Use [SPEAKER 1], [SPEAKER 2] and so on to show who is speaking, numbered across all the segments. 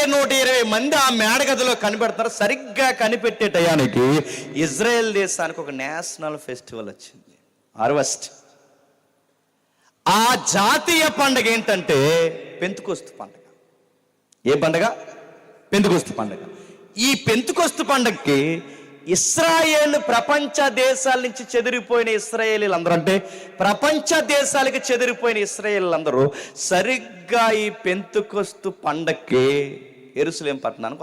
[SPEAKER 1] 120 మంది ఆ మేడగదిలో కనిపెడతారు. సరిగ్గా కనిపెట్టే టయానికి ఇజ్రాయెల్ దేశానికి ఒక నేషనల్ ఫెస్టివల్ వచ్చింది, హార్వెస్ట్. ఆ జాతీయ పండుగ ఏంటంటే పెంతెకొస్తు పండుగ. ఏ పండుగ? పెంతెకొస్తు పండుగ. ఈ పెంతెకొస్తు పండుగకి ఇశ్రాయేలు ప్రపంచ దేశాల నుంచి చెదిరిపోయిన ఇశ్రాయేలీలందరూ, అంటే ప్రపంచ దేశాలకి చెదిరిపోయిన ఇశ్రాయేలీలందరూ సరిగ్గా ఈ పెంతెకొస్తు పండక్కి యెరూషలేం పట్టణానికి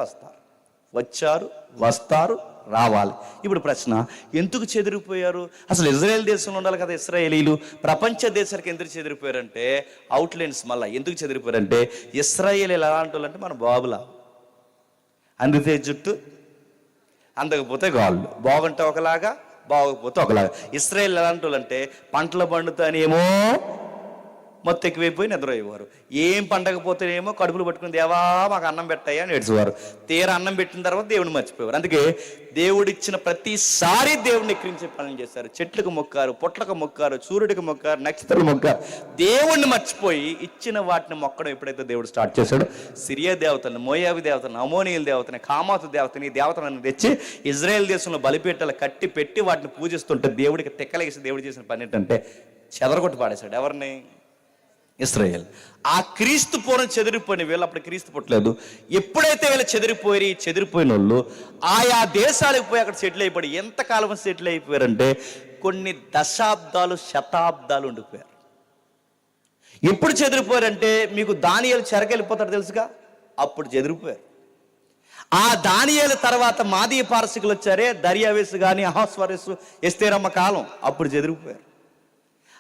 [SPEAKER 1] వస్తారు, రావాలి. ఇప్పుడు ప్రశ్న, ఎందుకు చెదిరిపోయారు? అసలు ఇజ్రాయెల్ దేశంలో ఉండాలి కదా ఇశ్రాయేలీలు, ప్రపంచ దేశాలకు ఎందుకు చెదిరిపోయారంటే అవుట్లైన్స్. మళ్ళీ ఎందుకు చెదిరిపోయారంటే ఇశ్రాయేలీలు ఎలాంటి వాళ్ళు అంటే మన బాబులా, అందితే జుట్టు, అందకపోతే గాళ్ళు, బాగుంటే ఒకలాగా, బాగోకపోతే ఒకలాగా. ఇశ్రాయేల్ ఎలాంటి వాళ్ళు అంటే పంటలు పండుతానేమో మొత్తం ఎక్కువైపోయి నిద్రపోయేవారు, ఏం పండకపోతేనేమో కడుపులు పట్టుకుని దేవా మాకు అన్నం పెట్టాయా అని ఏడ్చేవారు. తీరా అన్నం పెట్టిన తర్వాత దేవుడిని మర్చిపోయేవారు. అందుకే దేవుడిచ్చిన ప్రతిసారి దేవుడిని ఎక్కిరించే పనులు చేశారు. చెట్లకు మొక్కారు, పొట్లకు మొక్కారు, సూర్యుడికి మొక్కారు, నక్షత్రాలు మొక్కారు. దేవుణ్ణి మర్చిపోయి ఇచ్చిన వాటిని మొక్కడం ఎప్పుడైతే దేవుడు స్టార్ట్ చేశాడో, సిరియా దేవతలను, మోయాబి దేవతలను, అమోనీయుల దేవతని, కామాతు దేవతని, ఈ దేవతలను తెచ్చి ఇజ్రాయెల్ దేశంలో బలిపీఠాలు కట్టి పెట్టి వాటిని పూజిస్తుంటే దేవుడికి తెక్కలేసి దేవుడు చేసిన పని ఏంటంటే చెదరగొట్టి పాడేశాడు. ఎవరిని? ఇశ్రాయేల్. ఆ క్రీస్తు పూర్వం చెదిరిపోయిన వీళ్ళు, అప్పుడు క్రీస్తు పుట్టలేదు. ఎప్పుడైతే వీళ్ళు చెదిరిపోయిన వాళ్ళు ఆయా దేశాలకు పోయి అక్కడ సెటిల్ అయిపోయి ఎంతకాలం సెటిల్ అయిపోయారంటే కొన్ని దశాబ్దాలు, శతాబ్దాలు ఉండిపోయారు. ఎప్పుడు చెదిరిపోయారంటే మీకు దానియేలు చెరకెళ్ళిపోతాడు తెలుసుగా, అప్పుడు చెదిరిపోయారు. ఆ దానియేలు తర్వాత మాదీయ పారసికులు వచ్చారే, దర్యావేసు కానీ, అహాస్వరస్సు, ఎస్తేరమ్మ కాలం, అప్పుడు చెదిరిపోయారు.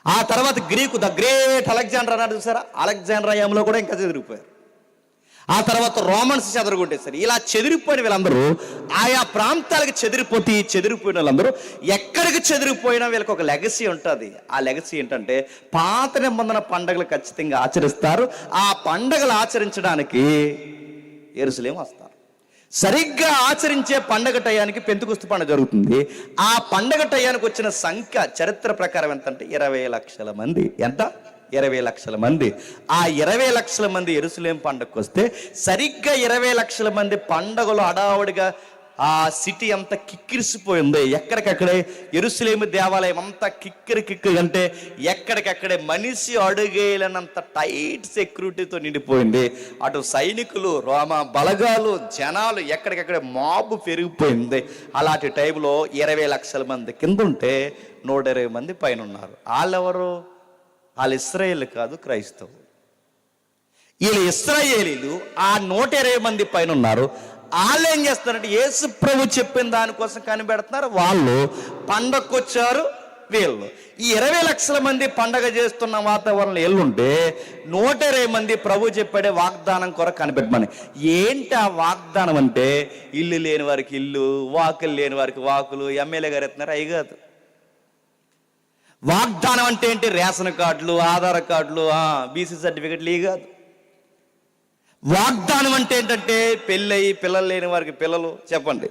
[SPEAKER 1] ఆ తర్వాత గ్రీకు ద గ్రేట్ అలెగ్జాండర్ అన్నాడు చూసారా, అలెగ్జాండ్రియాలో కూడా ఇంకా చెదిరిపోయారు. ఆ తర్వాత రోమన్స్ చెదరగొట్టేశారు. ఇలా చెదిరిపోయిన వీళ్ళందరూ ఆయా ప్రాంతాలకు చెదిరిపోయిన వాళ్ళందరూ ఎక్కడికి చెదిరిపోయినా వీళ్ళకి ఒక లెగసీ ఉంటుంది. ఆ లెగసీ ఏంటంటే పాత నిబంధన పండుగలు ఖచ్చితంగా ఆచరిస్తారు. ఆ పండుగలు ఆచరించడానికి యెరూషలేం వస్తారు. సరిగ్గా ఆచరించే పండగ టయానికి పెంతెకొస్తు పండుగ జరుగుతుంది. ఆ పండగ టయానికి వచ్చిన సంఖ్య చరిత్ర ప్రకారం ఎంత అంటే 20 లక్షల మంది. ఎంత? 20 లక్షల మంది. ఆ 20 లక్షల మంది యెరూషలేం పండగకు వస్తే సరిగ్గా 20 లక్షల మంది పండగలు హడావుడిగా ఆ సిటీ అంతా కిక్కిరిసిపోయింది. ఎక్కడికక్కడే యెరూషలేము దేవాలయం అంతా కిక్కిరి అంటే ఎక్కడికక్కడే మనిషి అడుగేయలేనంత టైట్ సెక్యూరిటీతో నిండిపోయింది. అటు సైనికులు, రోమ బలగాలు, జనాలు, ఎక్కడికక్కడే మాబు పెరిగిపోయింది. అలాంటి టైంలో 20 లక్షల మంది కింద ఉంటే 120 మంది పైన ఉన్నారు. వాళ్ళెవరు? వాళ్ళు ఇశ్రాయేల్ కాదు, క్రైస్తవులు. వీళ్ళు ఇశ్రాయేలీలు ఆ 120 మంది పైన ఉన్నారు. వాళ్ళు ఏం చేస్తారంటే యేసు ప్రభు చెప్పిన దానికోసం కనిపెడుతున్నారు. వాళ్ళు పండగకు వచ్చారు. వీళ్ళు ఈ 20 లక్షల మంది పండగ చేస్తున్న వాతావరణంలో ఎల్లుంటే 120 మంది ప్రభు చెప్పాడే వాగ్దానం కొరకు కనిపెట్టమని. ఏంటి ఆ వాగ్దానం అంటే ఇల్లు లేని వారికి ఇల్లు, వాకులు లేని వారికి వాకులు. ఎమ్మెల్యే గారు ఎత్తున్నారు, అవి కాదు. వాగ్దానం అంటే ఏంటి? రేషన్ కార్డులు, ఆధార్ కార్డులు, బీసీ సర్టిఫికెట్లు, ఇవి కాదు. వాగ్దానం అంటే ఏంటంటే పెళ్ళయి పిల్లలు లేని వారికి పిల్లలు. చెప్పండి,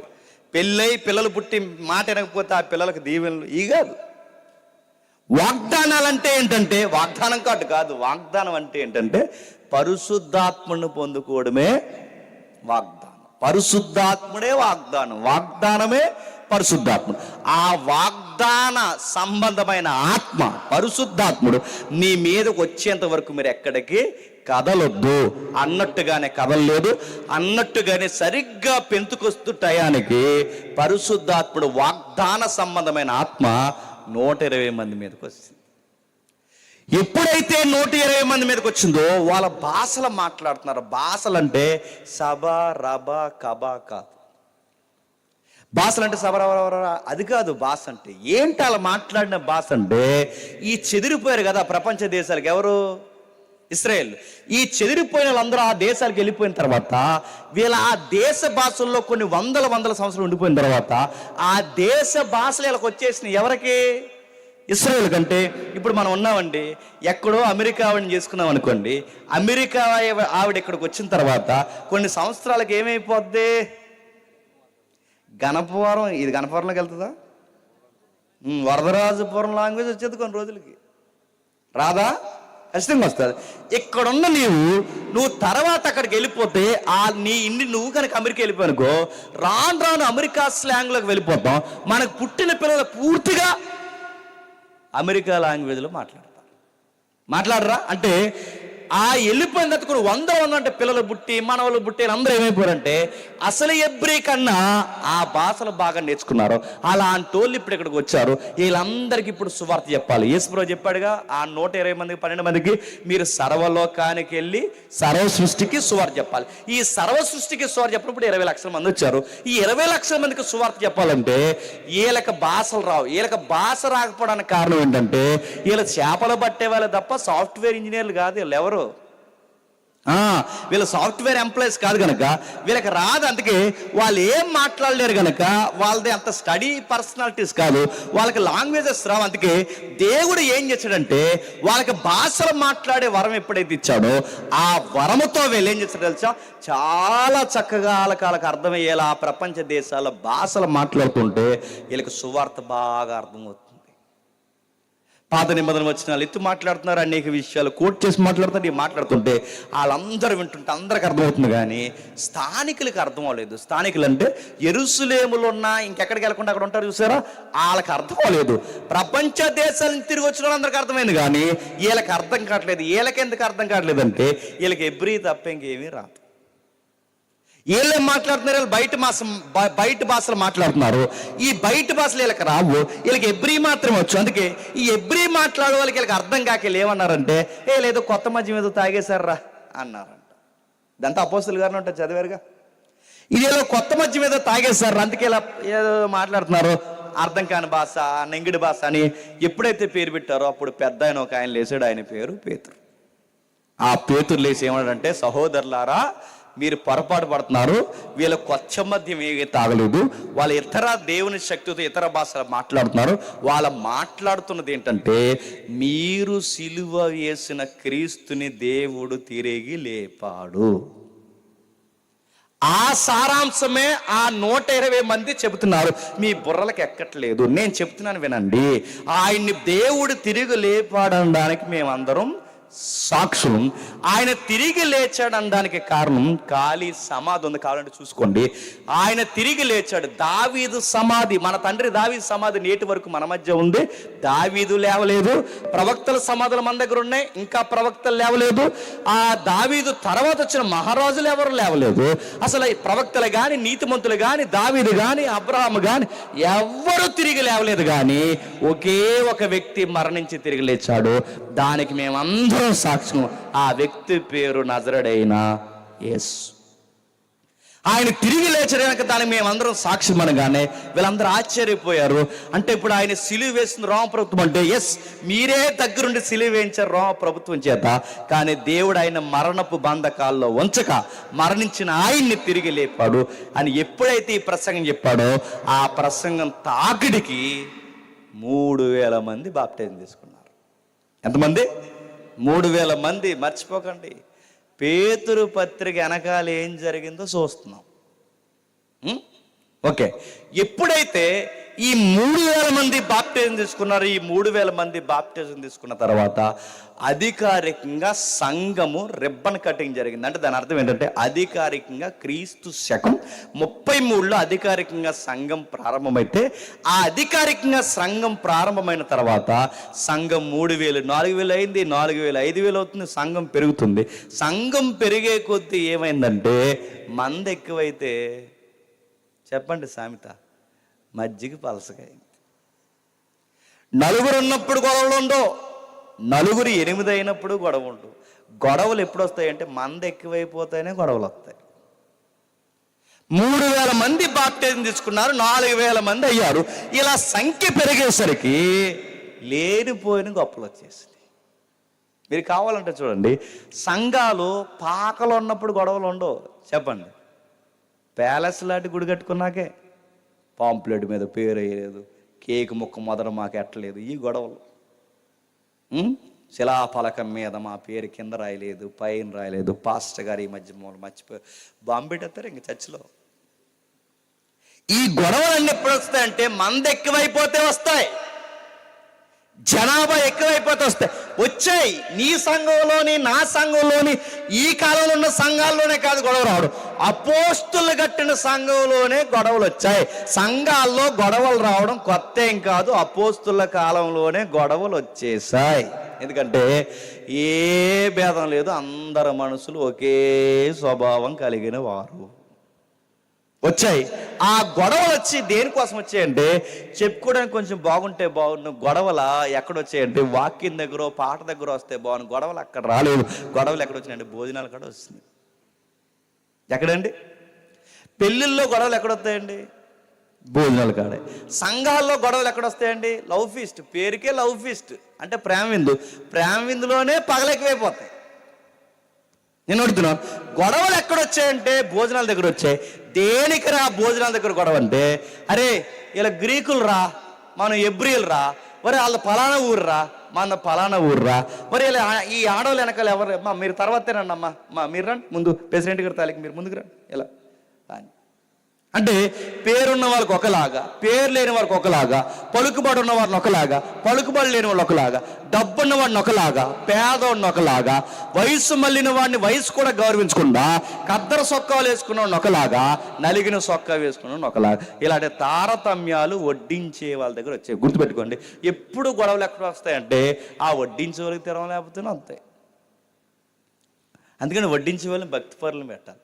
[SPEAKER 1] పెళ్ళయి పిల్లలు పుట్టి మాట వినకపోతే ఆ పిల్లలకు దీవెనలు, ఇవి కాదు. వాగ్దానాలు అంటే ఏంటంటే వాగ్దానం కార్డు కాదు. వాగ్దానం అంటే ఏంటంటే పరిశుద్ధాత్మను పొందుకోవడమే వాగ్దానం. పరిశుద్ధాత్ముడే వాగ్దానం, వాగ్దానమే పరిశుద్ధాత్ముడు. ఆ వాగ్దాన సంబంధమైన ఆత్మ పరిశుద్ధాత్ముడు నీ మీదకు వచ్చేంత వరకు మీరు ఎక్కడికి కదలొద్దు. అన్నట్టుగానే కదలలేదు, అన్నట్టుగానే సరిగ్గా పెంతెకొస్తు టయానికి పరిశుద్ధాత్ముడు వాగ్దాన సంబంధమైన ఆత్మ 120 మంది మీదకి వచ్చింది. ఎప్పుడైతే 120 మంది మీదకి వచ్చిందో వాళ్ళ భాషలు మాట్లాడుతున్నారు. భాషలు అంటే సభ, రబ, కబ కాదు. భాషలు అంటే సభ, అది కాదు. భాష అంటే ఏంటి? అలా మాట్లాడిన భాష అంటే ఈ చెదిరిపోయారు కదా ప్రపంచ దేశాలకు. ఎవరు? ఇశ్రాయేల్. ఈ చెదిరిపోయిన వాళ్ళందరూ ఆ దేశాలకు వెళ్ళిపోయిన తర్వాత వీళ్ళ ఆ దేశ భాషల్లో కొన్ని వందల సంవత్సరాలు ఉండిపోయిన తర్వాత ఆ దేశ భాషలు వీళ్ళకి వచ్చేసినాయి. ఎవరికి? ఇశ్రాయేల్ కంటే. ఇప్పుడు మనం ఉన్నామండి, ఎక్కడో అమెరికా ఆవిడని చేసుకున్నాం అనుకోండి. అమెరికా ఆవిడ ఇక్కడికి వచ్చిన తర్వాత కొన్ని సంవత్సరాలకు ఏమైపోద్ది? గణపవరం. ఇది గణపవరంలోకి వెళ్తుందా? వరదరాజపురం లాంగ్వేజ్ వచ్చేది కొన్ని రోజులకి. రాదా? ఖచ్చితంగా వస్తుంది. ఇక్కడున్న నువ్వు తర్వాత అక్కడికి వెళ్ళిపోతే నీ ఇన్ని నువ్వు కనుక అమెరికా వెళ్ళిపోయానుకో, రాను రాను అమెరికా స్లాంగ్లోకి వెళ్ళిపోతాం. మనకు పుట్టిన పిల్లలు పూర్తిగా అమెరికా లాంగ్వేజ్లో మాట్లాడరా అంటే వెళ్ళిపోయిన తర్వాత కూడా 100 అంటే పిల్లలు పుట్టి మనవలు పుట్టి అందరూ ఏమైపోయారంటే అసలు ఎబ్రీ కన్నా ఆ భాషలు బాగా నేర్చుకున్నారు. అలాంటి వాళ్ళు ఇప్పుడు ఇక్కడికి వచ్చారు. వీళ్ళందరికీ ఇప్పుడు సువార్త చెప్పాలి. యేసుప్రభువు చెప్పాడుగా, ఆ 120 మందికి 12 మందికి మీరు సర్వలోకానికి వెళ్ళి సర్వ సృష్టికి సువార్త చెప్పాలి. ఈ సర్వ సృష్టికి సువార్త చెప్పినప్పుడు 20 లక్షల మంది వచ్చారు. ఈ 20 లక్షల మందికి సువార్త చెప్పాలంటే వీళ్ళకి భాషలు రావు. వీళ్ళకి భాష రాకపోవడానికి కారణం ఏంటంటే వీళ్ళు చేపలు పట్టే వాళ్ళు తప్ప సాఫ్ట్వేర్ ఇంజనీర్లు కాదు. వీళ్ళు ఎవరు? వీళ్ళు సాఫ్ట్వేర్ ఎంప్లాయీస్ కాదు కనుక వీళ్ళకి రాదు. అందుకే వాళ్ళు ఏం మాట్లాడలేరు కనుక వాళ్ళది అంత స్టడీ పర్సనాలిటీస్ కాదు, వాళ్ళకి లాంగ్వేజెస్ రావు. అందుకే దేవుడు ఏం చేశాడంటే వాళ్ళకి భాషలు మాట్లాడే వరం ఎప్పుడైతే ఇచ్చాడో ఆ వరముతో వీళ్ళు ఏం చేస్తాడో తెలుసా, చాలా చక్కగా వాళ్ళకి అర్థమయ్యేలా ప్రపంచ దేశాల భాషలు మాట్లాడుతుంటే వీళ్ళకి సువార్త బాగా అర్థమవుతుంది. పాత నిబంధన వచనాలు ఎత్తు మాట్లాడుతున్నారు, అనేక విషయాలు కోట్ చేసి మాట్లాడుతుంటే వాళ్ళందరూ వింటుంటే అందరికి అర్థమవుతుంది. కానీ స్థానికులకి అర్థం అవ్వలేదు. స్థానికులు అంటే యెరూషలేములో ఉన్న ఇంకెక్కడికి వెళ్ళకుండా అక్కడ ఉంటారు చూసారా, వాళ్ళకి అర్థం అవ్వలేదు. ప్రపంచ దేశాల నుంచి తిరిగి వచ్చిన వాళ్ళందరికీ అర్థమైంది కానీ వీళ్ళకి అర్థం కావట్లేదు. వీళ్ళకి ఎందుకు అర్థం కావట్లేదు అంటే వీళ్ళకి ఎబ్రీ తప్ప ఇంకేమీ రాదు. వీళ్ళేం మాట్లాడుతున్నారు, వీళ్ళు బయట భాషలు మాట్లాడుతున్నారు. ఈ బయట భాషలు వీళ్ళకి రావు, వీళ్ళకి ఎబ్రీ మాత్రమే వచ్చు. అందుకే ఈ ఎబ్రీ మాట్లాడే వాళ్ళకి వీళ్ళకి అర్థం కాక వీళ్ళు ఏమన్నారంటే లేదో కొత్త మధ్య మీద తాగేశారా అన్నారంట. ఇదంతా అపోస్తలుల గారిని ఉంటుంది, చదివారుగా. ఇదేదో కొత్త మధ్య మీద తాగేశారు, అందుకే ఇలా ఏదో మాట్లాడుతున్నారు. అర్థం కాని భాష, నెంగిడి భాష అని ఎప్పుడైతే పేరు పెట్టారో అప్పుడు పెద్ద ఆయన ఒక ఆయన లేచాడు. ఆయన పేరు పేతురు. ఆ పేతురు లేచి ఏమన్నాడంటే, సహోదరులారా మీరు పొరపాటు పడుతున్నారు. వీళ్ళ కొత్త మద్యం ఏమీ తాగలేదు. వాళ్ళ ఇతర దేవుని శక్తితో ఇతర భాషలు మాట్లాడుతున్నారు. వాళ్ళ మాట్లాడుతున్నది ఏంటంటే మీరు సిలువ వేసిన క్రీస్తుని దేవుడు తిరిగి లేపాడు. ఆ సారాంశమే ఆ 120 మంది చెబుతున్నారు. మీ బుర్రలకు ఎక్కట్లేదు, నేను చెప్తున్నాను వినండి. ఆయన్ని దేవుడు తిరిగి లేపాడనడానికి మేమందరం సాక్షులు. ఆయన తిరిగి లేచాడనడానికి కారణం ఖాళీ సమాధి ఉంది, కావాలంటే చూసుకోండి. ఆయన తిరిగి లేచాడు. దావీదు సమాధి, మన తండ్రి దావీదు సమాధి నేటి వరకు మన మధ్య ఉంది. దావీదు లేవలేదు. ప్రవక్తల సమాధులు మన దగ్గర ఉన్నాయి, ఇంకా ప్రవక్తలు లేవలేదు. ఆ దావీదు తర్వాత వచ్చిన మహారాజులు ఎవరు లేవలేదు. అసలు ప్రవక్తలు కానీ, నీతిమంతులు కానీ, దావీదు కానీ, అబ్రహాము కానీ ఎవ్వరూ తిరిగి లేవలేదు. కానీ ఒకే ఒక వ్యక్తి మరణించి తిరిగి లేచాడు. దానికి మేమందరం సాక్ష్యం. ఆ వ్యక్తి పేరు నజరేయుడైన యేసు. ఆయన తిరిగి లేచడానికి దానికి మేమందరం సాక్ష్యం అనగానే వీళ్ళందరూ ఆశ్చర్యపోయారు. అంటే ఇప్పుడు ఆయన సిలువ వేసిన రోమ ప్రభుత్వం అంటే ఎస్, మీరే దగ్గరుండి సిలువ వేయించారు రోమ ప్రభుత్వం చేత. కానీ దేవుడు ఆయన మరణపు బంధకాల్లో ఉంచక మరణించిన ఆయన్ని తిరిగి లేపాడు అని ఎప్పుడైతే ఈ ప్రసంగం చెప్పాడో ఆ ప్రసంగం తాకిడికి 3000 మంది బాప్టిజం తీసుకున్నారు. ఎంతమంది? 3000 మంది. మర్చిపోకండి, పేతురు పత్రిక వెనకాల ఏం జరిగిందో చూస్తున్నాం. ఓకే, ఎప్పుడైతే ఈ 3000 మంది బాప్టిజం తీసుకున్నారు, ఈ 3000 మంది బాప్టిజం తీసుకున్న తర్వాత అధికారికంగా సంఘము రిబ్బన్ కటింగ్ జరిగింది. అంటే దాని అర్థం ఏంటంటే అధికారికంగా క్రీస్తు శకం 33లో అధికారికంగా సంఘం ప్రారంభమైతే ఆ అధికారికంగా సంఘం ప్రారంభమైన తర్వాత సంఘం 3000, 4000 అయింది, 4000, 5000 అవుతుంది. సంఘం పెరుగుతుంది. సంఘం పెరిగే కొద్దీ ఏమైందంటే మంది ఎక్కువైతే చెప్పండి సామెత, మజ్జిగ పలసకైంది. నలుగురు ఉన్నప్పుడు గొడవలు ఉండవు, నలుగురు 8 అయినప్పుడు గొడవ ఉండవు. గొడవలు ఎప్పుడు వస్తాయంటే మంద ఎక్కువైపోతాయనే గొడవలు వస్తాయి. 3000 మంది బాప్టిజం తీసుకున్నారు, 4000 మంది అయ్యారు. ఇలా సంఖ్య పెరిగేసరికి లేనిపోయిన గొప్పలు వచ్చేసింది. మీరు కావాలంటే చూడండి, సంఘాలు పాకలు ఉన్నప్పుడు గొడవలు ఉండవు. చెప్పండి, ప్యాలెస్ లాంటి గుడి కట్టుకున్నాకే పాంప్లెట్ మీద పేరు వేయలేదు, కేక్ ముక్క మొదట మాకు ఎట్టలేదు, ఈ గొడవలు. శిలాఫలకం మీద మా పేరు కింద రాయలేదు, పైన రాయలేదు, పాస్టర్ గారు ఈ మధ్య మర్చిపోయి బాంబు పెట్టేస్తారు ఇంక చర్చిలో. ఈ గొడవలన్నీ ఎప్పుడు వస్తాయంటే మంద ఎక్కువైపోతే వస్తాయి. జనాభా ఎక్కువైపోతే వచ్చాయి. నీ సంఘంలోని నా సంఘంలోని ఈ కాలంలో ఉన్న సంఘాల్లోనే కాదు గొడవ రావడం, అపోస్తులు కట్టిన సంఘంలోనే గొడవలు వచ్చాయి. సంఘాల్లో గొడవలు రావడం కొత్త ఏం కాదు, అపోస్తుల కాలంలోనే గొడవలు వచ్చేసాయి. ఎందుకంటే ఏ భేదం లేదు, అందరు మనుషులు ఒకే స్వభావం కలిగిన వారు వచ్చాయి. ఆ గొడవలు వచ్చి దేనికోసం వచ్చాయంటే చెప్పుకోవడానికి కొంచెం బాగుంటే బాగున్న గొడవల ఎక్కడొచ్చాయంటే వాక్యం దగ్గర పాట దగ్గర వస్తే బాగుంది. గొడవలు అక్కడ రాలేదు. గొడవలు ఎక్కడ వచ్చినాయంటే భోజనాలు కూడా వస్తుంది. ఎక్కడండి? పెళ్ళిళ్ళలో గొడవలు ఎక్కడొస్తాయండి? భోజనాలు కాడే. సంఘాల్లో గొడవలు ఎక్కడొస్తాయండి? Love feast. పేరుకే లవ్ ఫీస్ట్ అంటే ప్రేమ విందు. ప్రేమ విందులోనే పగలెక్కువైపోతాయి. నేను అడుగుతున్నాను, గొడవలు ఎక్కడొచ్చాయంటే భోజనాల దగ్గర వచ్చాయి. దేనికి రా భోజనాల దగ్గర గొడవ అంటే, అరే ఇలా గ్రీకులు రా, మనం ఎబ్రియలు రా, మరి వాళ్ళ పలానా ఊరు రా, మన పలానా ఊరు రా, మరి ఇలా ఈ ఆడవాళ్ళు వెనకాల ఎవరు, మీరు తర్వాతే రండి అమ్మా, మీరు రండి ముందు, ప్రెసిడెంట్ గారి తాలికి మీరు ముందుకు రండి ఇలా అని. అంటే పేరున్న వాళ్ళకి ఒకలాగా, పేరు లేని వారికి ఒకలాగా, పలుకుబడి ఉన్న వారిని ఒకలాగా, పలుకుబడి లేని వాళ్ళు ఒకలాగా, డబ్బున్న వాడిని ఒకలాగా, పేదవాడిని ఒకలాగా, వయసు మళ్ళిన వాడిని వయసు కూడా గౌరవించకుండా కద్దర సొక్కాలు వేసుకున్న వాడిని ఒకలాగా, నలిగిన సొక్కా వేసుకున్న వాడిని ఒకలాగా, ఇలాంటి తారతమ్యాలు వడ్డించే వాళ్ళ దగ్గర వచ్చాయి. గుర్తుపెట్టుకోండి, ఎప్పుడు గొడవలు ఎక్కడ వస్తాయంటే ఆ వడ్డించే వాళ్ళకి తెరవ లేకపోతేనే వస్తాయి. అందుకని వడ్డించే వాళ్ళని భక్తి పరులను పెట్టాలి.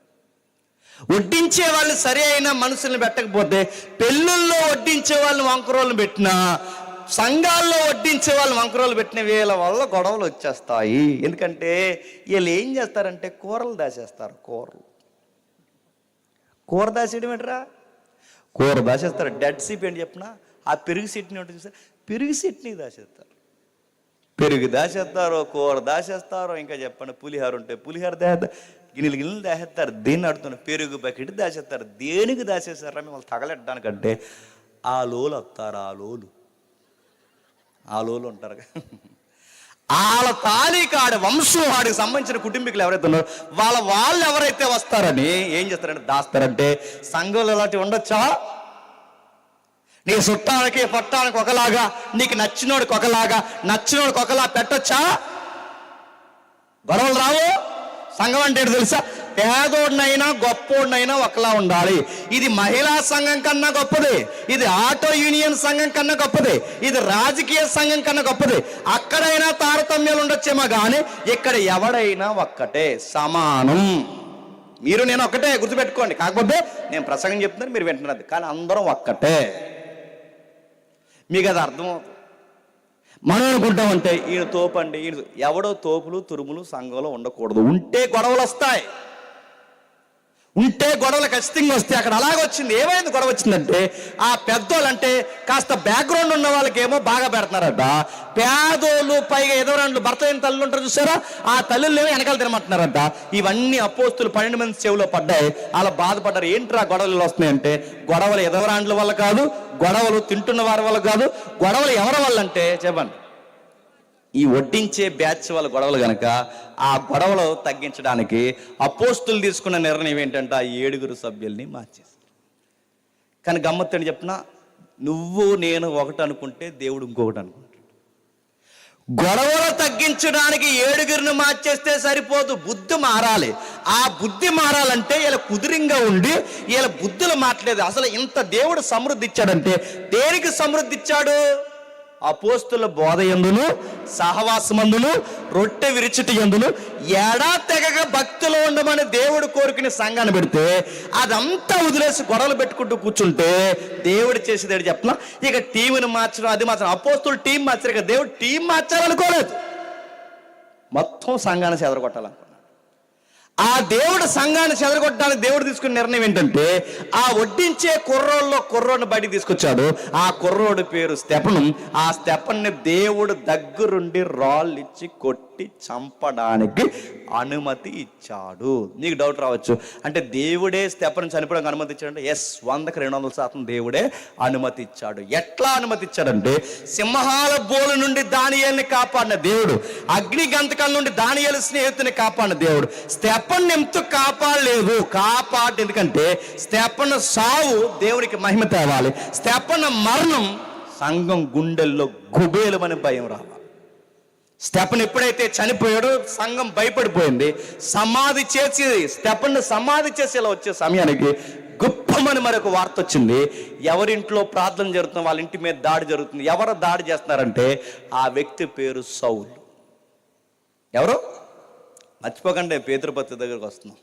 [SPEAKER 1] వడ్డించే వాళ్ళు సరి అయిన మనుషుల్ని పెట్టకపోతే, పెళ్ళిళ్ళలో వడ్డించే వాళ్ళని వంకరోళ్ళు పెట్టినా, సంఘాల్లో వడ్డించే వాళ్ళని వంకరోళ్ళు పెట్టిన వీళ్ళ వల్ల గొడవలు వచ్చేస్తాయి. ఎందుకంటే వీళ్ళు ఏం చేస్తారంటే కూరలు దాచేస్తారు. కూర దాచేయడం ఏంటరా? కూర దాచేస్తారు. డెడ్ సీప్ ఏంటి చెప్పిన, ఆ పెరుగు సిట్ని ఉంటుంది చూసారు, పెరుగు సిట్ని దాచేస్తారు. పెరుగు దాచేస్తారు, కూర దాచేస్తారు, ఇంకా చెప్పండి పులిహార ఉంటే పులిహార గిన్నెలు దాచేస్తారు. దేన్ని అడుగుతున్నారు? పెరుగు బకెట్ దాచేస్తారు. దేనికి దాచేస్తారా? మిమ్మల్ని తగలెట్టడానికంటే. ఆ లోలు వస్తారు, ఆ లోలు ఉంటారు. వాళ్ళ తాలికాడి వంశం, వాడికి సంబంధించిన కుటుంబీకులు ఎవరైతే ఉన్నారో వాళ్ళు ఎవరైతే వస్తారని ఏం చేస్తారంటే దాస్తారంటే, సంఘంలో ఇలాంటివి ఉండొచ్చా? నీ చుట్టానికి పట్టానికి ఒకలాగా, నీకు నచ్చినోడికి ఒకలాగా, నచ్చినోడికి ఒకలా పెట్టొచ్చా? గొడవలు రావు. సంఘం అంటే తెలుసా? పేదోడినైనా గొప్పోడినైనా ఒకలా ఉండాలి. ఇది మహిళా సంఘం కన్నా గొప్పది, ఇది ఆటో యూనియన్ సంఘం కన్నా గొప్పది, ఇది రాజకీయ సంఘం కన్నా గొప్పది. అక్కడైనా తారతమ్యాలు ఉండొచ్చేమో కానీ ఇక్కడ ఎవడైనా ఒక్కటే, సమానం. మీరు నేను ఒక్కటే, గుర్తుపెట్టుకోండి. కాకపోతే నేను ప్రసంగం చెప్తున్నాను, మీరు వింటున్నది, కానీ అందరం ఒక్కటే. మీకు అది అర్థమవుతుంది. మనం అనుకుంటామంటే ఈయన తోపు అండి, ఈయన ఎవడో తోపులు తురుములు సంఘంలో ఉండకూడదు. ఉంటే గొడవలు వస్తాయి, ఉంటే గొడవలు ఖచ్చితంగా వస్తాయి. అక్కడ అలాగొచ్చింది. ఏమైంది గొడవ వచ్చిందంటే, ఆ పెద్దోళ్ళు అంటే కాస్త బ్యాక్గ్రౌండ్ ఉన్న వాళ్ళకేమో బాగా పెడుతున్నారట, పేదోళ్ళు పైగా ఎదురండ్లు భర్త అయిన తల్లులు ఉంటారు చూసారా, ఆ తల్లులేమో వెనకాల తినమంటున్నారట. ఇవన్నీ అపోస్తులు 12 మంది చెవిలో పడ్డాయి. అలా బాధపడ్డారు. ఏంట్రా గొడవలు వస్తున్నాయంటే, గొడవలు ఎదవరాండ్ల వల్ల కాదు, గొడవలు తింటున్న వారి వల్ల కాదు, గొడవలు ఎవరి వల్ల అంటే చెప్పండి, ఈ వడ్డించే బ్యాచ్ వాళ్ళ గొడవలు కనుక. ఆ గొడవలు తగ్గించడానికి అపోస్తులు తీసుకున్న నిర్ణయం ఏంటంటే, ఆ 7 సభ్యుల్ని మార్చేస్తారు. కానీ గమ్మత్తని చెప్పిన, నువ్వు నేను ఒకటి అనుకుంటే దేవుడు ఇంకొకటి అనుకుంటాడు. గొడవలు తగ్గించడానికి 7 మార్చేస్తే సరిపోదు, బుద్ధి మారాలి. ఆ బుద్ధి మారాలంటే వీళ్ళ కుదిరింగా ఉండి వీళ్ళ బుద్ధులు మాట్లేదు. అసలు ఇంత దేవుడు సమృద్ధి ఇచ్చాడంటే దేనికి సమృద్ధి ఇచ్చాడు? అపోస్తుల బోధ యందును, సహవాసమందును, రొట్టె విరుచుట యందును ఎడా తెగక భక్తిలో ఉండమని దేవుడు కోరుకునే సంఘాన్ని పెడితే, అదంతా వదిలేసి గొడవలు పెట్టుకుంటూ కూర్చుంటే దేవుడు చేసేది చెప్పిన, ఇక టీంని మార్చడం, అది మార్చడం. అపోస్తులు టీం మార్చారు, ఇక దేవుడు టీం మార్చాలనుకోలేదు, మొత్తం సంఘాన్ని చెదరగొట్టాలనుకున్నాడు. ఆ దేవుడు సంఘాన్ని చెదరగొట్టడానికి దేవుడు తీసుకున్న నిర్ణయం ఏంటంటే, ఆ వడ్డించే కుర్రోడిని బయటికి తీసుకొచ్చాడు. ఆ కుర్రోడి పేరు స్తెఫను. ఆ స్తెఫన్ని దేవుడు దగ్గరుండి రాళ్ళు ఇచ్చి కొట్టి చంపడానికి అనుమతి ఇచ్చాడు. నీకు డౌట్ రావచ్చు, అంటే దేవుడే స్తెఫను చనిపోవడానికి అనుమతి ఇచ్చాడంటే, ఎస్, 100కి 200% దేవుడే అనుమతి ఇచ్చాడు. ఎట్లా అనుమతి ఇచ్చాడంటే, సింహాల బోలు నుండి దానియేలుని కాపాడిన దేవుడు, అగ్ని గంతకాల నుండి దానియేలు స్నేహితుని కాపాడిన దేవుడు స్తెఫను ఎందుకు కాపాడలేదు? ఎందుకంటే స్తెఫను సావు దేవునికి మహిమ తేవాలి, స్తెఫను మరణం సంఘం గుండెల్లో గుబేలమని భయం రావాలి. స్టెఫన్ ఎప్పుడైతే చనిపోయాడో సంఘం భయపడిపోయింది. స్టెఫన్ సమాధి చేసి ఇలా వచ్చే సమయానికి గొప్పమని మరొక వార్త వచ్చింది. ఎవరింట్లో ప్రార్థన జరుగుతుంది, వాళ్ళ ఇంటి మీద దాడి జరుగుతుంది. ఎవరు దాడి చేస్తున్నారంటే ఆ వ్యక్తి పేరు సౌలు. ఎవరు మర్చిపోకండి, పేతురుపత్రి దగ్గరకు వస్తున్నాం.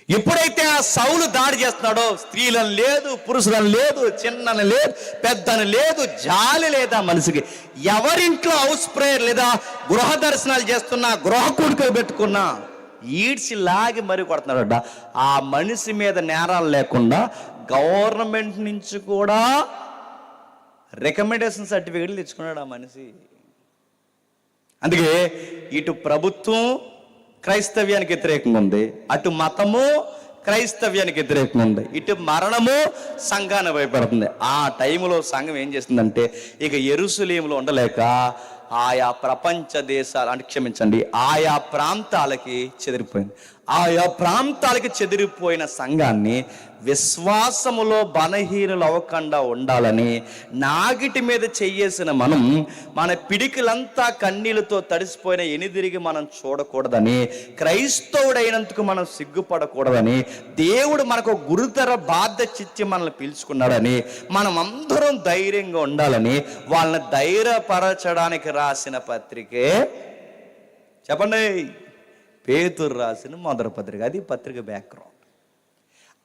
[SPEAKER 1] ఎప్పుడైతే ఆ సౌలు దాడి చేస్తున్నాడో స్త్రీలను లేదు, పురుషులను లేదు, చిన్నని లేదు, పెద్దని లేదు, జాలి లేదా మనిషికి. ఎవరింట్లో హౌస్ ప్రేయర్ లేదా గృహ దర్శనాలు చేస్తున్నా, గృహ కూడికలు పెట్టుకున్నా ఈడ్చి లాగి మరీ కొడుతున్నాడట. ఆ మనిషి మీద నేరాలు లేకుండా గవర్నమెంట్ నుంచి కూడా రికమెండేషన్ సర్టిఫికేట్లు తెచ్చుకున్నాడు ఆ మనిషి. అందుకే ఇటు ప్రభుత్వం క్రైస్తవ్యానికి వ్యతిరేకంగా ఉంది, అటు మతము క్రైస్తవ్యానికి వ్యతిరేకంగా ఉంది, ఇటు మరణము సంఘాన్ని భయపడుతుంది. ఆ టైంలో సంఘం ఏం చేస్తుందంటే ఇక యెరూషలేములో ఉండలేక ఆయా ప్రపంచ దేశాలు అంటే క్షమించండి ఆయా ప్రాంతాలకి చెదిరిపోయింది. ఆయా ప్రాంతాలకి చెదిరిపోయిన సంఘాన్ని విశ్వాసములో బలహీనులు అవ్వకుండా ఉండాలని నాగిటి మీద చెయ్యేసిన మనం మన పిడికిలంతా కన్నీళ్లతో తడిసిపోయిన ఎనిదిరిగి మనం చూడకూడదని, క్రైస్తవుడైనందుకు మనం సిగ్గుపడకూడదని, దేవుడు మనకు గురుతర బాధ్యత ఇచ్చి మనల్ని పిలుచుకున్నాడని, మనం అందరం ధైర్యంగా ఉండాలని వాళ్ళని ధైర్యపరచడానికి రాసిన పత్రికే చెప్పండి పేతురు రాసిన మొదటి పత్రిక. అది పత్రిక బ్యాక్గ్రౌండ్.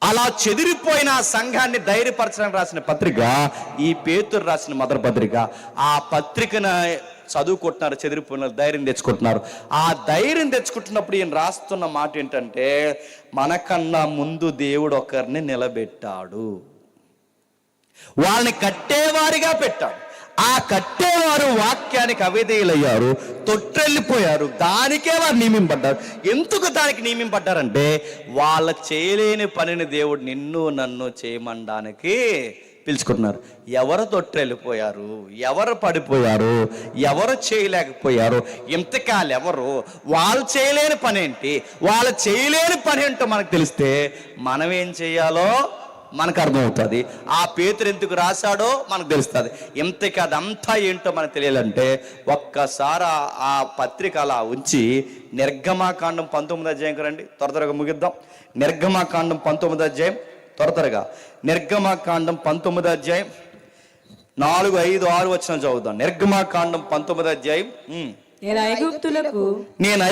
[SPEAKER 1] అలా చెదిరిపోయిన సంఘాన్ని ధైర్యపరచడానికి రాసిన పత్రిక ఈ పేతురు రాసిన మొదటి పత్రిక. ఆ పత్రికను చదువుకుంటున్నారు, చెదిరిపోయిన ధైర్యం తెచ్చుకుంటున్నారు. ఆ ధైర్యం తెచ్చుకుంటున్నప్పుడు ఈయన రాస్తున్న మాట ఏంటంటే మనకన్నా ముందు దేవుడు ఒకరిని నిలబెట్టాడు, వాళ్ళని కట్టేవారిగా పెట్టాడు. ఆ కట్టేవారు వాక్యానికి అవిధేయులయ్యారు, తొట్టెళ్ళిపోయారు. దానికే వారు నియమింపడ్డారు. ఎందుకు దానికి నియమింపడ్డారంటే వాళ్ళ చేయలేని పనిని దేవుడు నిన్ను నన్ను చేయమనడానికి పిలుచుకుంటున్నారు. ఎవరు తొట్టెళ్ళిపోయారు, ఎవరు పడిపోయారు, ఎవరు చేయలేకపోయారు, ఇంతకాలు ఎవరు, వాళ్ళు చేయలేని పని ఏంటి, వాళ్ళు చేయలేని పని ఏంటో మనకు తెలిస్తే మనం ఏం చేయాలో మనకు అర్థమవుతుంది. ఆ పేతురు ఎందుకు రాశాడో మనకు తెలుస్తుంది. ఇంతకీ అదంతా ఏంటో మనకు తెలియాలంటే ఒక్కసారి ఆ పత్రిక అలా ఉంచి నిర్గమాకాండం 19వ అధ్యాయం రండి, త్వరగా ముగిద్దాం. నిర్గమాకాండం 19వ అధ్యాయం త్వరగా. నిర్గమాకాండం 19వ అధ్యాయం 4, 5, 6 వచనం చదువుదాం. నిర్గమాకాండం 19వ అధ్యాయం.
[SPEAKER 2] నేను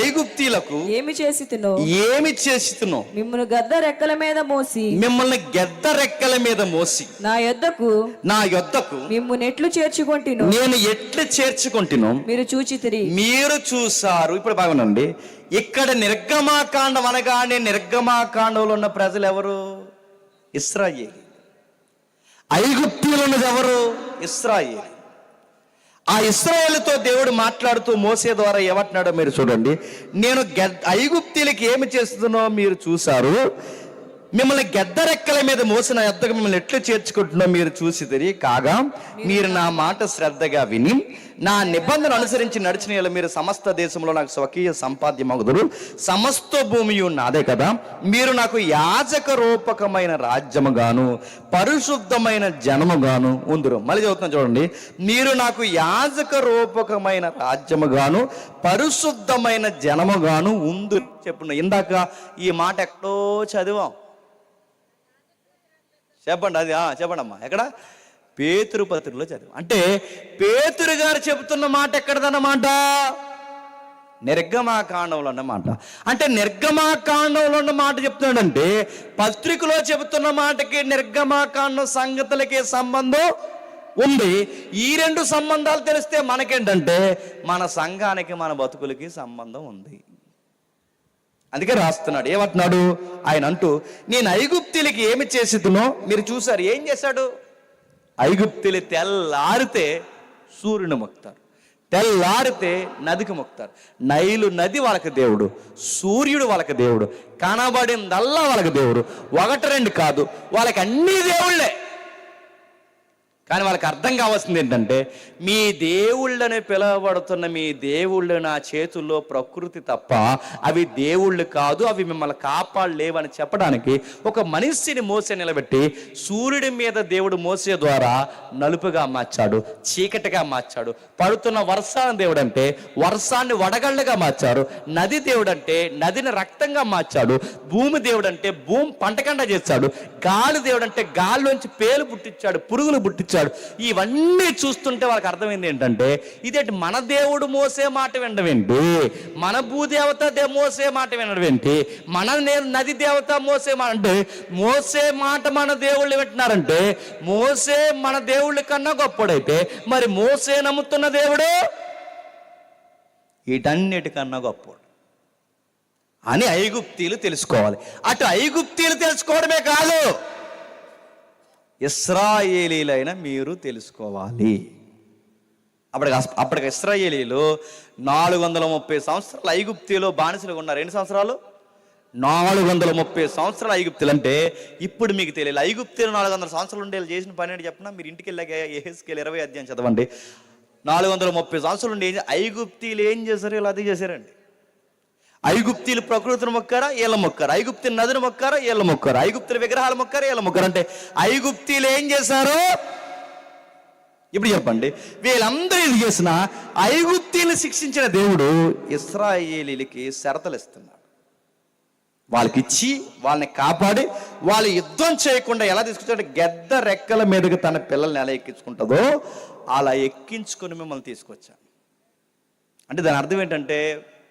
[SPEAKER 2] ఐగుప్తీలకు ఏమి చేసితునో మిమ్మల్ని గద్ద రెక్కల మీద మోసి నా యొద్దకు మిమ్మును ఎట్లు చేర్చుకొంటినో
[SPEAKER 1] నేను ఎట్లు చేర్చుకొంటినో మీరు చూసారు. ఇప్పుడు బాగునండి, ఇక్కడ నిర్గమాకాండం అనగానే నిర్గమాకాండంలో ఉన్న ప్రజలు ఎవరు? ఇశ్రాయేలు. ఐగుప్తీయులు ఉన్నది ఎవరు? ఇశ్రాయేలు. ఆ ఇశ్రాయేలుతో దేవుడు మాట్లాడుతూ మోసే ద్వారా ఏమంటున్నాడో మీరు చూడండి. నేను ఐగుప్తీయులకి ఏమి చేస్తుందో మీరు చూశారు, మిమ్మల్ని గెద్దరెక్కల మీద మోసిన యొద్దకు మిమ్మల్ని ఎట్లు చేర్చుకుంటున్నో మీరు చూసిదిరి. కాగా మీరు నా మాట శ్రద్ధగా విని నా నిబంధన అనుసరించి నడిచిన మీరు సమస్త దేశంలో నాకు స్వకీయ సంపాద్యమగుదురు, సమస్త భూమియు నాదే కదా. మీరు నాకు యాజక రూపకమైన రాజ్యముగాను పరిశుద్ధమైన జనముగాను ఉందురు. మళ్ళీ చదువుతున్నా చూడండి. మీరు నాకు యాజక రూపకమైన రాజ్యముగాను పరిశుద్ధమైన జనముగాను ఉందు చెప్పున్నా. ఇందాక ఈ మాట ఎక్కడో చదివాం, చెప్పండి. అది చెప్పండి అమ్మా, ఎక్కడ? పేతురు పత్రికలో చదివాం. అంటే పేతురు గారు చెబుతున్న మాట ఎక్కడదన్నమాట? నిర్గమాకాండంలో అన్నమాట. అంటే నిర్గమాకాండంలో ఉన్న మాట చెప్తున్నాడంటే పత్రికలో చెబుతున్న మాటకి నిర్గమాకాండం సంగతులకి సంబంధం ఉంది. ఈ రెండు సంబంధాలు తెలిస్తే మనకేంటంటే మన సంఘానికి మన బతుకులకి సంబంధం ఉంది. అందుకే రాస్తున్నాడు. ఏమంటున్నాడు ఆయన అంటూ, నేను ఐగుప్తీయులకి ఏమి చేసితునో మీరు చూశారు. ఏం చేశాడు? ఐగుప్తీయులు తెల్లారితే సూర్యుని మొక్కుతారు, తెల్లారితే నదికి మొక్కుతారు. నైలు నది వాళ్ళకి దేవుడు, సూర్యుడు వాళ్ళకి దేవుడు, కనబడిందల్లా వాళ్ళకి దేవుడు. 1, 2 కాదు, వాళ్ళకి అన్ని దేవుళ్ళే. కానీ వాళ్ళకి అర్థం కావాల్సింది ఏంటంటే, మీ దేవుళ్ళని పిలువబడుతున్న మీ దేవుళ్ళు నా చేతుల్లో ప్రకృతి తప్ప అవి దేవుళ్ళు కాదు, అవి మిమ్మల్ని కాపాడలేవని చెప్పడానికి ఒక మనిషిని మోసే నిలబెట్టి సూర్యుడి మీద దేవుడు మోసే ద్వారా నలుపుగా మార్చాడు, చీకటిగా మార్చాడు. పడుతున్న వర్షాన్ని దేవుడు అంటే వర్షాన్ని వడగళ్ళగా మార్చాడు. నది దేవుడు అంటే నదిని రక్తంగా మార్చాడు. భూమి దేవుడు అంటే భూమి పంటకండ చేశాడు. గాలి దేవుడు అంటే గాలిలోంచి పేలు పుట్టించాడు, పురుగులు పుట్టించాడు. ఇవన్నీ చూస్తుంటే వాళ్ళకి అర్థమైంది ఏంటంటే, ఇదేంటి మన దేవుడు మోసే మాట వినడం ఏంటి, మన భూదేవత మోసే మాట వినడం ఏంటి, మన నది దేవత మోసే మాట అంటే, మోసే మాట మన దేవుళ్ళు వింటున్నారంటే మోసే మన దేవుళ్ళ కన్నా గొప్పడైతే మరి మోసే నమ్ముతున్న దేవుడు వీటన్నిటికన్నా గొప్పడు అని ఐగుప్తీయులు తెలుసుకోవాలి. అటు ఐగుప్తీయులు తెలుసుకోవడమే కాదు, ఇశ్రాయేలీలైన మీరు తెలుసుకోవాలి. అప్పటికి ఇశ్రాయేలీలు 430 సంవత్సరాలు ఐగుప్తీలో బానిసలుగా ఉన్నారు. ఎన్ని సంవత్సరాలు? 430 సంవత్సరాలు ఐగుప్తులు. అంటే ఇప్పుడు మీకు తెలియదు ఐగుప్తులు 400 సంవత్సరాలు ఉండే చేసిన పని ఏంటి చెప్పిన, మీరు ఇంటికి వెళ్ళాక యెహెజ్కేలు 20 అధ్యాయం చదవండి. 430 సంవత్సరాలు ఉండే ఐగుప్తీలు ఏం చేశారు? ఇలా అది చేశారండి. ఐగుప్తీలు ప్రకృతిని మొక్కారా? ఏళ్ళ మొక్కారు. ఐగుప్తులు నదిని మొక్కారా? ఏళ్ళ మొక్కారు. ఐగుప్తుల విగ్రహాలు మొక్కారా? ఏళ్ళ మొక్కారు. అంటే ఐగుప్తీలు ఏం చేశారు? ఇప్పుడు చెప్పండి. వీళ్ళందరూ ఇది చేసిన ఐగుప్తీలను శిక్షించిన దేవుడు ఇశ్రాయేలీలకి షరతులు ఇస్తున్నాడు. వాళ్ళకి ఇచ్చి వాళ్ళని కాపాడి వాళ్ళు యుద్ధం చేయకుండా ఎలా తీసుకొచ్చాడు? గెద్ద రెక్కల మీదకి తన పిల్లల్ని ఎలా ఎక్కించుకుంటుందో అలా ఎక్కించుకొని మిమ్మల్ని తీసుకొచ్చాను. అంటే దాని అర్థం ఏంటంటే,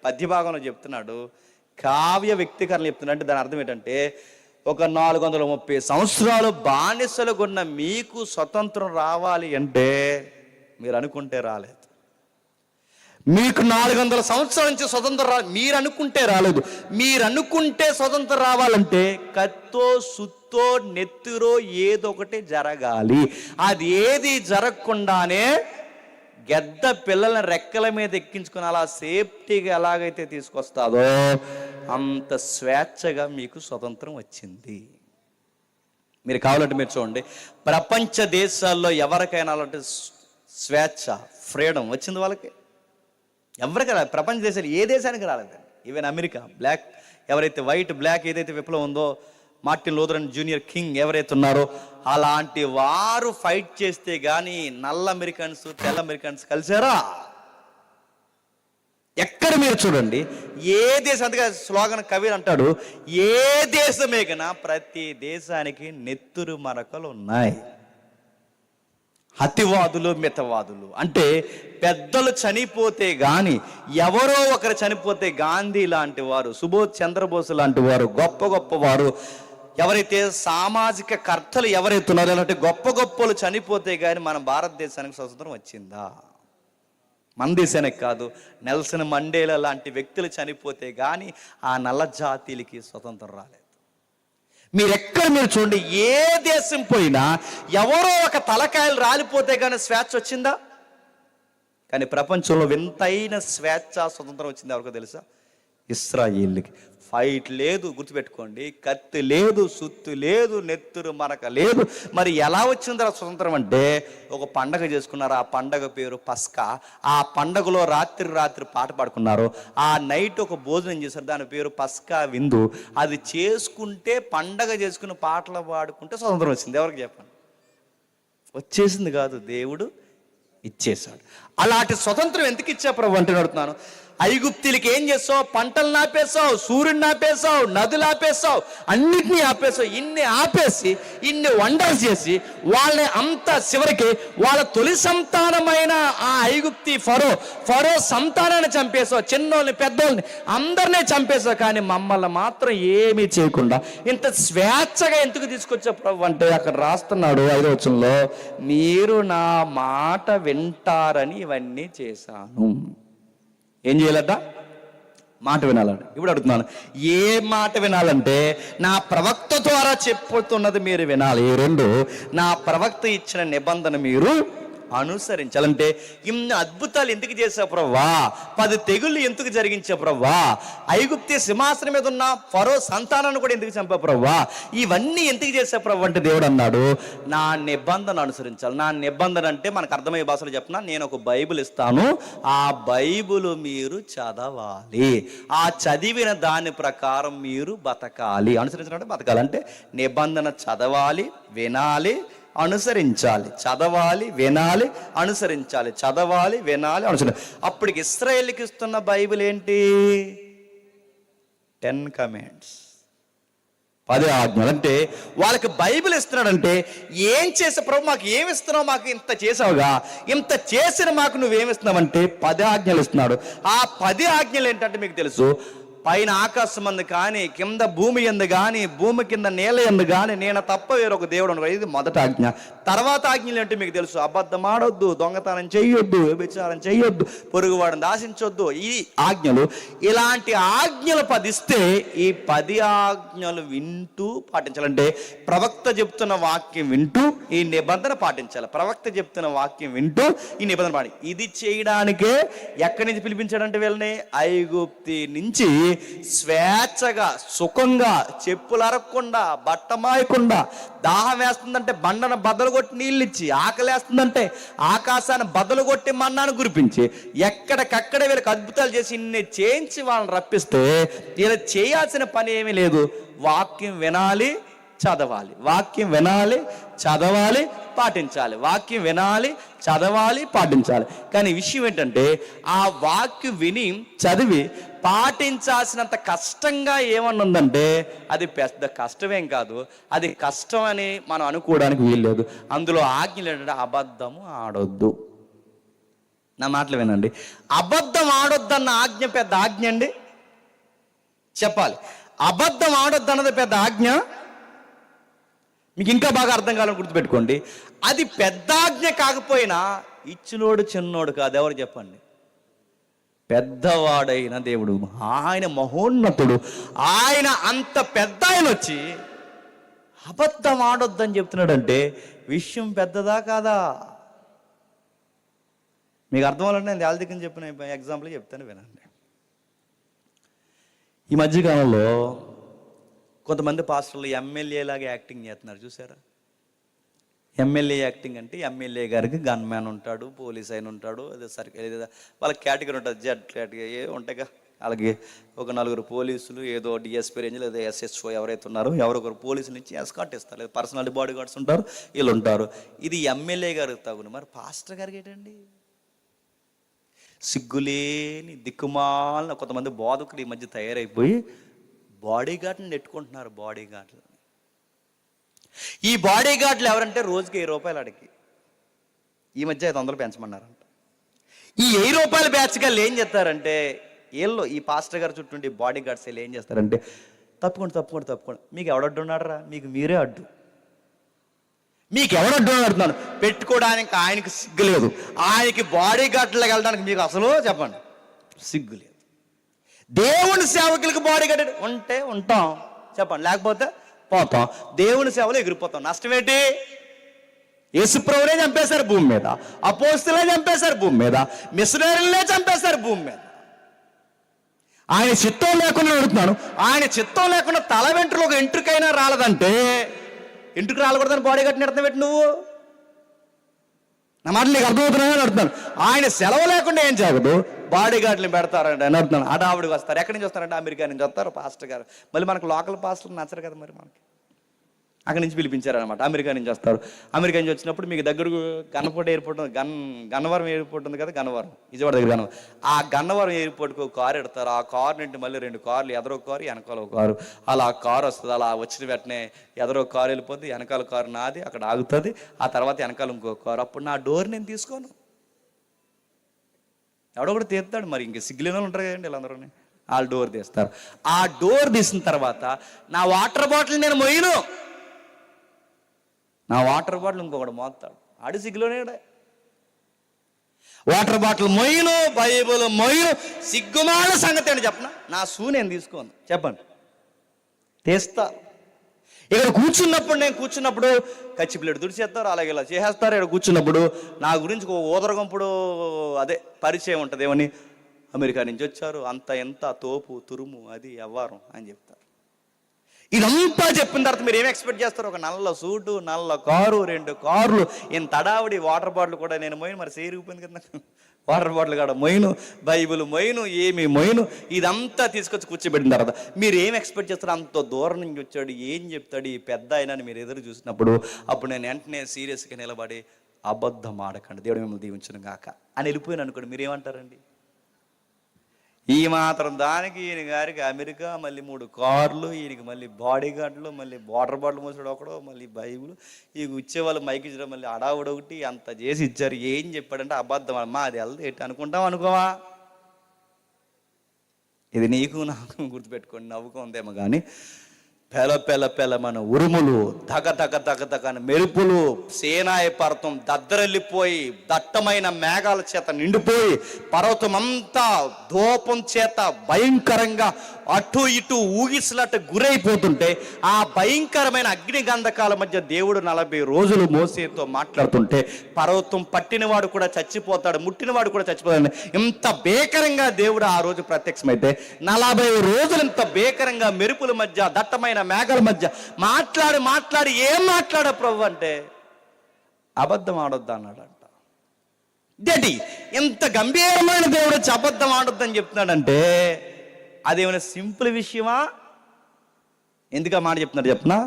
[SPEAKER 1] పద్యభాగంలో చెప్తున్నాడు, కావ్య వ్యక్తీకరణ చెప్తున్నాడు. అంటే దాని అర్థం ఏంటంటే, ఒక 430 సంవత్సరాలు బానిసలుగా ఉన్న మీకు స్వతంత్రం రావాలి అంటే మీరు అనుకుంటే రాలేదు. మీకు 400 సంవత్సరాల నుంచి స్వతంత్రం మీరు అనుకుంటే రాలేదు. మీరు అనుకుంటే స్వతంత్రం రావాలంటే కత్తో సుత్తో నెత్తురో ఏదో ఒకటి జరగాలి. అది ఏది జరగకుండానే గెద్ద పిల్లల్ని రెక్కల మీద ఎక్కించుకుని అలా సేఫ్టీగా ఎలాగైతే తీసుకొస్తాదో అంత స్వేచ్ఛగా మీకు స్వతంత్రం వచ్చింది. మీరు కావాలంటే మీరు చూడండి, ప్రపంచ దేశాల్లో ఎవరికైనా అలాంటి స్వేచ్ఛ, ఫ్రీడమ్ వచ్చింది వాళ్ళకి? ఎవరికి రాలేదు. ప్రపంచ దేశాలు ఏ దేశానికి రాలేదండి. ఈవెన్ అమెరికా బ్లాక్ ఎవరైతే వైట్ బ్లాక్ ఏదైతే విప్లవం ఉందో, మార్టిన్ లూథర్ జూనియర్ కింగ్ ఎవరైతే ఉన్నారో అలాంటి వారు ఫైట్ చేస్తే కానీ నల్ల అమెరికన్స్ తెల్ల అమెరికన్స్ కలిసారా? ఎక్కడ మీరు చూడండి, ఏ దేశం, అందుకే స్లోగన్ కవి అంటాడు, ఏ దేశమే కన్నా ప్రతి దేశానికి నెత్తురు మరకలు ఉన్నాయి. అతివాదులు మితవాదులు అంటే పెద్దలు చనిపోతే గాని, ఎవరో ఒకరు చనిపోతే గాంధీ లాంటి వారు, సుభాష్ చంద్రబోస్ లాంటి వారు, గొప్ప గొప్ప వారు ఎవరైతే సామాజిక కర్తలు ఎవరైతే ఉన్నారో అలాంటి గొప్ప గొప్పలు చనిపోతే కానీ మన భారతదేశానికి స్వతంత్రం వచ్చిందా? మన దేశానికి కాదు, నెల్సన్ మండేలా లాంటి వ్యక్తులు చనిపోతే కానీ ఆ నల్ల జాతీయులకి స్వతంత్రం రాలేదు. మీరు చూడండి, ఏ దేశం పోయినా ఎవరో ఒక తలకాయలు రాలిపోతే కానీ స్వేచ్ఛ వచ్చిందా? కానీ ప్రపంచంలో వింతైన స్వేచ్ఛ స్వతంత్రం వచ్చింది ఎవరికో తెలుసా? ఇశ్రాయేలుకి. ఫైట్ లేదు, గుర్తుపెట్టుకోండి, కత్తి లేదు, సుత్తు లేదు, నెత్తురు మరక లేదు. మరి ఎలా వచ్చింది స్వతంత్రం అంటే, ఒక పండగ చేసుకున్నారు. ఆ పండగ పేరు పస్కా. ఆ పండగలో రాత్రి పాట పాడుకున్నారు. ఆ నైట్ ఒక భోజనం చేశారు, దాని పేరు పస్కా విందు. అది చేసుకుంటే, పండగ చేసుకుని పాటలు పాడుకుంటే స్వతంత్రం వచ్చింది. ఎవరికి చెప్పండి? వచ్చేసింది కాదు, దేవుడు ఇచ్చేశాడు. అలాంటి స్వతంత్రం ఎందుకు ఇచ్చా ప్రభు అంటే అడుగుతున్నాను. ఐగుప్తులకి ఏం చేస్తావు? పంటలు ఆపేసావు, సూర్యుడిని ఆపేసావు, నదులు ఆపేసావు, అన్నిటినీ ఆపేసావు. ఇన్ని ఆపేసి ఇన్ని వండర్స్ చేసి వాళ్ళని అంత చివరికి వాళ్ళ తొలి సంతానమైన ఆ ఐగుప్తి ఫరో సంతానాన్ని చంపేసావు. చిన్నోళ్ళని పెద్దోళ్ళని అందరినీ చంపేసావు. కానీ మమ్మల్ని మాత్రం ఏమీ చేయకుండా ఇంత స్వేచ్ఛగా ఎందుకు తీసుకొచ్చావు ప్రభు అంటే అక్కడ రాస్తున్నాడు 5వ వచనంలో, మీరు నా మాట వింటారని ఇవన్నీ చేశాను. ఏం చేయాలట? మాట వినాలంటే. ఇప్పుడు అడుగుతున్నాను, ఏ మాట వినాలంటే నా ప్రవక్త ద్వారా చెప్పుతున్నది మీరు వినాలి. 2, నా ప్రవక్త ఇచ్చిన నిబంధన మీరు అనుసరించాలంటే ఇన్ని అద్భుతాలు ఎందుకు చేసావు ప్రభువా, 10 తెగుళ్ళు ఎందుకు జరిగించావు ప్రభువా, ఐగుప్తు సింహాసనం మీద ఉన్న ఫరో సంతానాన్ని కూడా ఎందుకు చంపావు ప్రభువా, ఇవన్నీ ఎందుకు చేసావు ప్రభు అంటే దేవుడు అన్నాడు, నా నిబంధన అనుసరించాలి. నా నిబంధన అంటే మనకు అర్థమయ్యే భాషలో చెప్పిన, నేను ఒక బైబిల్ ఇస్తాను, ఆ బైబిల్ మీరు చదవాలి, ఆ చదివిన దాని ప్రకారం మీరు బతకాలి. అనుసరించడం అంటే బతకాలి అంటే నిబంధన చదవాలి, వినాలి, అనుసరించాలి. చదవాలి, వినాలి, అనుసరించాలి. చదవాలి, వినాలి, అనుసరించాలి. అప్పటికి ఇశ్రాయేలుకి ఇస్తున్న బైబిల్ ఏంటి? 10 కమాండ్స్, 10 ఆజ్ఞలు. అంటే వాళ్ళకి బైబిల్ ఇస్తున్నాడంటే ఏం చేసే ప్రభు, మాకు ఏమి ఇస్తున్నావు, మాకు ఇంత చేసావుగా, ఇంత చేసిన మాకు నువ్వేమిస్తున్నావంటే 10 ఆజ్ఞలు ఇస్తున్నాడు. ఆ 10 ఆజ్ఞలు ఏంటంటే మీకు తెలుసు, పైన ఆకాశం అందు కానీ, కింద భూమి ఎందు కానీ, భూమి కింద నేల ఎందు కానీ నేను తప్ప వేరొక దేవుడు ఉండడు. ఇది మొదటి ఆజ్ఞ. తర్వాత ఆజ్ఞలు అంటే మీకు తెలుసు, అబద్ధం ఆడొద్దు, దొంగతనం చెయ్యొద్దు, వ్యభిచారం చెయ్యొద్దు, పొరుగువాడిని దాసించొద్దు. ఈ ఆజ్ఞలు, ఇలాంటి ఆజ్ఞలు 10 ఇస్తే ఈ 10 ఆజ్ఞలు వింటూ పాటించాలంటే ప్రవక్త చెప్తున్న వాక్యం వింటూ ఈ నిబంధన పాటించాలి. ప్రవక్త చెప్తున్న వాక్యం వింటూ ఈ నిబంధన పాటి. ఇది చేయడానికే ఎక్కడి నుంచి పిలిపించాడంటే వీళ్ళని ఐగుప్తి నుంచి స్వేచ్ఛగా, సుఖంగా, చెప్పులు అరగకుండా, బట్ట మాయకుండా, దాహం వేస్తుందంటే బండను బద్దలు కొట్టి నీళ్ళు ఇచ్చి, ఆకలి వేస్తుందంటే ఆకాశాన్ని బద్దలు కొట్టి మన్నాను కురిపించి, ఎక్కడికక్కడ వీళ్ళకి అద్భుతాలు చేసి ఇన్ని చేయించి వాళ్ళని రప్పిస్తే వీళ్ళు చేయాల్సిన పని ఏమీ లేదు. వాక్యం వినాలి, చదవాలి. వాక్యం వినాలి, చదవాలి, పాటించాలి. వాక్యం వినాలి, చదవాలి, పాటించాలి. కానీ విషయం ఏంటంటే ఆ వాక్యం విని చదివి పాటించాల్సినంత కష్టంగా ఏమన్నా ఉందంటే అది పెద్ద కష్టమేం కాదు. అది కష్టం అని మనం అనుకోవడానికి వీల్లేదు. అందులో ఆజ్ఞలు ఏంటంటే అబద్ధము ఆడొద్దు. నా మాటలు వినండి, అబద్ధం ఆడొద్దన్న ఆజ్ఞ పెద్ద ఆజ్ఞ అండి. చెప్పాలి, అబద్ధం ఆడొద్దు అన్నది పెద్ద ఆజ్ఞ. మీకు ఇంకా బాగా అర్థం కావాలని గుర్తుపెట్టుకోండి, అది పెద్ద ఆజ్ఞ కాకపోయినా ఇచ్చినోడు చిన్నోడు కాదు. ఎవరు చెప్పండి? పెద్దవాడైన దేవుడు, ఆయన మహోన్నతుడు, ఆయన అంత పెద్ద ఆయన వచ్చి అబద్ధం ఆడొద్దని చెప్తున్నాడంటే విషయం పెద్దదా కాదా? మీకు అర్థం అవ్వాలంటే నేను వాళ్ళ దగ్గర చెప్పిన ఎగ్జాంపుల్ చెప్తాను, వినండి. ఈ మధ్యకాలంలో కొంతమంది పాస్టర్లు ఎమ్మెల్యే లాగా యాక్టింగ్ చేస్తున్నారు, చూసారా? ఎమ్మెల్యే యాక్టింగ్ అంటే ఎమ్మెల్యే గారికి గన్ మ్యాన్ ఉంటాడు, పోలీస్ అయిన ఉంటాడు, అదే సర్కిల్ వాళ్ళ కేటగిరీ ఉంటుంది, జెడ్ కేటగిరీ ఉంటాయిగా. అలాగే ఒక 4 పోలీసులు, ఏదో డిఎస్పీ రేంజ్ లేదా ఎస్ఎస్ఓ ఎవరైతే ఉన్నారో ఎవరొకరు పోలీసుల నుంచి ఎస్కాట్ ఇస్తారు, లేదా పర్సనల్ బాడీ గార్డ్స్ ఉంటారు, వీళ్ళు ఉంటారు. ఇది ఎమ్మెల్యే గారికి తగును, మరి పాస్టర్ గారికి ఏంటండి? సిగ్గులేని దిక్కుమాలిన కొంతమంది బోధకులు ఈ మధ్య తయారైపోయి బాడీ గార్డ్ని నెట్టుకుంటున్నారు. బాడీ గార్డులు, ఈ బాడీ గార్డులు ఎవరంటే రోజుకి 1000 రూపాయలు అడిగి ఈ మధ్య 500 పెంచమన్నారంట. ఈ 1000 రూపాయల బ్యాచ్ గారు ఏం చేస్తారంటే, వీళ్ళు ఈ పాస్టర్ గారు చుట్టూ బాడీ గార్డ్స్ వీళ్ళు ఏం చేస్తారంటే, తప్పుకోండి, మీకు ఎవడడ్డు ఉన్నాడరా? మీకు మీరే అడ్డు. మీకు ఎవడడ్డు అడుగుతున్నాను, పెట్టుకోవడానికి ఆయనకి సిగ్గు లేదు, ఆయనకి బాడీ గార్డులకు వెళ్ళడానికి మీకు అసలు చెప్పండి సిగ్గు లేదు. దేవుని సేవకులకు బాడీ గార్డ్ ఉంటే ఉంటాం చెప్పండి, లేకపోతే పోతాం. దేవుని సేవలో ఎగిరిపోతాం. నష్టమేంటి? యేసుప్రభునే చంపేశారు భూమి మీద, అపోస్తులే చంపేశారు భూమి మీద, మిషనరీలనే చంపేశారు భూమి మీద. ఆయన చిత్తం లేకుండా అడుగుతున్నాను, ఆయన చిత్తం లేకుండా తల వెంట్రులో ఒక ఎంట్రుకైనా రాలేదంటే ఎంట్రుకు రాలకూడదని బాడీ గార్డ్ని అర్థం పెట్టి నువ్వు. నా మాటలు నీకు అర్థమవుతున్నాయని అడుగుతున్నాను. ఆయన సెలవు లేకుండా ఏం జరగదు, బాడీ గార్డులు పెడతారంటే అని అడుగుతున్నాను. ఆవిడకి వస్తారు. ఎక్కడి నుంచి వస్తారంటే అమెరికా నుంచి వస్తారు పాస్టర్ గారు. మళ్ళీ మనకు లోకల్ పాస్టర్లు నచ్చరు కదా, మరి మనకి అక్కడి నుంచి పిలిపించారనమాట. అమెరికా నుంచి వస్తారు. అమెరికా నుంచి వచ్చినప్పుడు మీకు దగ్గర గన్నపూట ఎయిర్పోర్ట్ ఉంది, గన్నవరం ఎయిర్పోర్ట్ ఉంది కదా, గన్నవరం, విజయవాడ దగ్గర గన్నవరం. ఆ గన్నవరం ఎయిర్పోర్ట్కి ఒక కారు ఎడతారు. ఆ కారు నుండి మళ్ళీ 2 కార్లు, ఎదరో కారు వెనకాల ఒక కారు, అలా కారు వస్తుంది. అలా వచ్చిన వెంటనే ఎదరో కారు వెళ్ళిపోద్ది, వెనకాల కారు నాది, అక్కడ ఆగుతుంది. ఆ తర్వాత వెనకాల ఇంకో కారు. అప్పుడు నా డోర్ నేను తీసుకోను, ఎవడో కూడా తీస్తాడు. మరి ఇంక సిగ్గులేని ఉంటారు కదండి వీళ్ళందరూ, వాళ్ళు డోర్ తీస్తారు. ఆ డోర్ తీసిన తర్వాత నా వాటర్ బాటిల్ నేను మొయ్యను, నా వాటర్ బాటిల్ ఇంకొకటి మోస్తాడు, ఆడి సిగ్గులోనే. వాటర్ బాటిల్ మొయ్యను, బైబుల్ మొయ్యను, సిగ్గుమాల సంగతి అని చెప్పనా? నా షూ నేను తీసుకోను చెప్పండి, తీస్తా. ఇక్కడ నేను కూర్చున్నప్పుడు కచ్చి ప్లేట్ దుడిచేస్తారు, అలాగే ఇలా చేసేస్తారు. ఇక్కడ కూర్చున్నప్పుడు నా గురించి ఒక ఊదరగంపుడు అదే పరిచయం ఉంటుంది, ఏమని అమెరికా నుంచి వచ్చారు, అంత ఎంత తోపు తురుము అది వ్యవహారం అని చెప్తారు. ఇదంతా చెప్పిన తర్వాత మీరు ఏం ఎక్స్పెక్ట్ చేస్తారు? ఒక నల్ల సూటు, నల్ల కారు, 2 కార్లు, ఇంత తడావిడి, వాటర్ బాటిల్ కూడా నేను మొయిను, మరి సేరిగిపోయింది కదా నాకు, వాటర్ బాటిల్ కాడ మొయిను, బైబిల్ మొయిను, ఏమి మొయిను, ఇదంతా తీసుకొచ్చి కూర్చోబెట్టిన తర్వాత మీరు ఏం ఎక్స్పెక్ట్ చేస్తారు? అంత దూరం నుంచి వచ్చాడు, ఏం చెప్తాడు ఈ పెద్ద ఆయన మీరు ఎదురు చూసినప్పుడు, అప్పుడు నేను వెంటనే సీరియస్గా నిలబడి అబద్ధం ఆడకండి, దేవుడు మిమ్మల్ని దీవించును గాక అని వెళ్ళిపోయాను అనుకోండి, మీరు ఏమంటారండి? ఈ మాత్రం దానికి ఈయన గారికి అమెరికా, మళ్ళీ 3 కార్లు, ఈయనకి మళ్ళీ బాడీ గార్డులు, మళ్ళీ వాటర్ బాటిల్ మోసాడు ఒకడో, మళ్ళీ బైబుల్, ఈ ఇచ్చేవాళ్ళు మైక్ ఇచ్చడం, మళ్ళీ అడావుడొకటి అంత చేసి ఇచ్చారు. ఏం చెప్పాడంటే అబద్ధం. అమ్మా అది వెళ్తే ఎట్టు అనుకుంటాం అనుకోవా? ఇది నీకు నాకు గుర్తుపెట్టుకోండి, నవ్వుకో ఉందేమో కానీ పెల ఉరుములు, తగ మెరుపులు, సేనాయ పర్వతం దద్దరెళ్ళిపోయి దట్టమైన మేఘాల చేత నిండిపోయి పర్వతం అంతా ధూపం చేత భయంకరంగా అటు ఇటు ఊగిసలాట గురైపోతుంటే ఆ భయంకరమైన అగ్ని గంధకాల మధ్య దేవుడు 40 రోజులు మోసేతో మాట్లాడుతుంటే పర్వతం పట్టినవాడు కూడా చచ్చిపోతాడు, ముట్టినవాడు కూడా చచ్చిపోతాడు. ఇంత భీకరంగా దేవుడు ఆ రోజు ప్రత్యక్షమైతే 40 రోజులు ఇంత భీకరంగా మెరుపుల మధ్య దట్టమైన మేఘాల మధ్య మాట్లాడి ఏం మాట్లాడ ప్రభు అంటే అబద్ధం ఆడొద్దు అన్నాడంట. ఇదేంటి ఇంత గంభీరమైన దేవుడు వచ్చి అబద్ధం ఆడొద్దని చెప్తున్నాడంటే అదేమైనా సింపుల్ విషయమా? ఎందుకు ఆ మాట చెప్తున్నాడు చెప్పనా?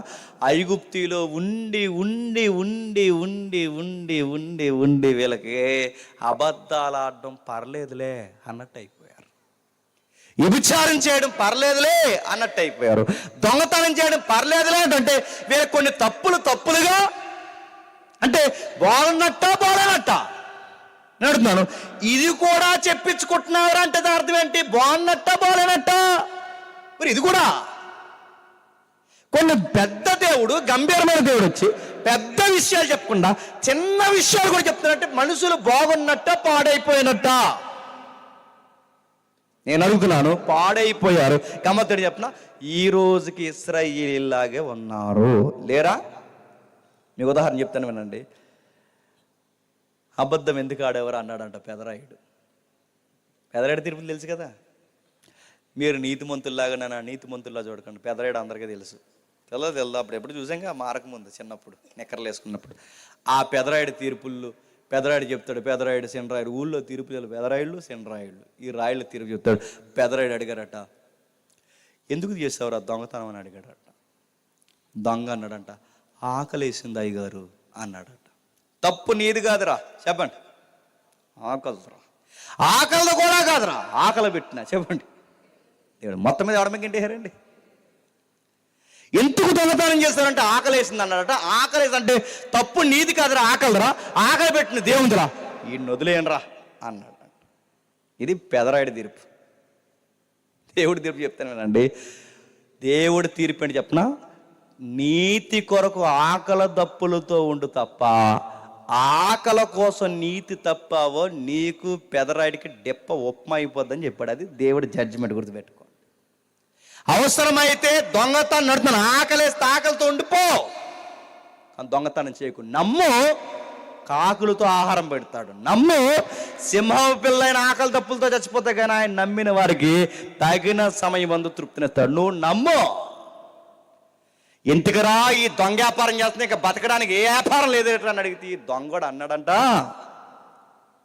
[SPEAKER 1] ఐగుప్తిలో ఉండి ఉండి ఉండి ఉండి ఉండి ఉండి ఉండి వీళ్ళకి అబద్ధాలు ఆడడం పర్లేదులే అన్నట్టు అయిపోయారు, వ్యభిచారం చేయడం పర్లేదులే అన్నట్టు అయిపోయారు, దొంగతనం చేయడం పర్లేదులే అంటే వీళ్ళకి కొన్ని తప్పులుగా అంటే బాగున్నట్టా బాగానట్టా నేను అడుగుతున్నాను. ఇది కూడా చెప్పించుకుంటున్నారు అంటే దాని అర్థం ఏంటి? బాగున్నట్టా బాగాలేనట్టా? మరి ఇది కూడా కొన్ని పెద్ద దేవుడు, గంభీరమైన దేవుడు వచ్చి పెద్ద విషయాలు చెప్పకుండా చిన్న విషయాలు కూడా చెప్తున్నారంటే మనుషులు బాగున్నట్టా పాడైపోయినట్టా? నేను అడుగుతున్నాను, పాడైపోయారు. గమ్మత్తడి చెప్పిన ఈ రోజుకి ఇశ్రాయేలీలాగే ఉన్నారు లేరా? మీకు ఉదాహరణ చెప్తాను వినండి. అబద్ధం ఎందుకు ఆడేవారు అన్నాడంట పెదరాయుడు. పెదరాయుడు తీర్పులు తెలుసు కదా. మీరు నీతిమంతుల్లాగా నన్ను నీతిమంతుల్లా చూడకండి. పెదరాయుడు అందరికీ తెలుసు. తెల్లదు అప్పుడు ఎప్పుడు చూసాక మారకముందు చిన్నప్పుడు నిక్కర్లు వేసుకున్నప్పుడు ఆ పెదరాయుడు తీర్పుళ్ళు పెదరాయుడు చెప్తాడు. పెదరాయుడు శనరాయుడు ఊళ్ళో తీర్పులు పెదరాయుళ్ళు శనరాయుళ్ళు ఈ రాయుళ్ళు తీర్పు చెప్తాడు. పెదరాయుడు అడిగారట, ఎందుకు చేసావురా దొంగతనం అని అడిగాడట. దొంగ అన్నాడంట, ఆకలేసింది అయ్యగారు అన్నాడట. తప్పు నీది కాదురా, చెప్పండి. ఆకలితో కూడా కాదురా, ఆకలి పెట్టినా చెప్పండి. దేవుడు మొత్తం మీద ఎవడ మింగేసారండి. ఎందుకు దొంగతనం చేస్తారంటే ఆకలేసింది అన్నాడట. ఆకలేసి అంటే తప్పు నీది కాదురా, ఆకలిరా, ఆకలి పెట్టిన దేవుందిరా, ఈ వదిలేయండిరా అన్నాడు. ఇది పెదరాయుడి తీర్పు. దేవుడి తీర్పు చెప్తాను వినండి. దేవుడి తీర్పు ఏంటి చెప్పనా? నీతి కొరకు ఆకలి దప్పులతో ఉండు తప్ప ఆకలి కోసం నీతి తప్పావో నీకు పెదరాయుడికి డెప్ప ఉప్మా అయిపోద్దని చెప్పాడు. అది దేవుడి జడ్జిమెంట్, గుర్తుపెట్టుకో. అవసరమైతే దొంగతనం నడుతున్నాను, ఆకలేస్తే ఆకలితో ఉండిపో, దొంగతనం చేయకు. నమ్ము, కాకులతో ఆహారం పెడతాడు. నమ్ము, సింహం పిల్లైన ఆకలి తప్పులతో చచ్చిపోతే కానీ ఆయన నమ్మిన వారికి తగిన సమయం అందు తృప్తినిస్తాడు. నువ్వు నమ్ము. ఇంటికి రా, ఈ దొంగ వ్యాపారం చేస్తున్నా, ఇంకా బతకడానికి ఏ వ్యాపారం లేదు అని అడిగితే ఈ దొంగడు అన్నాడంట,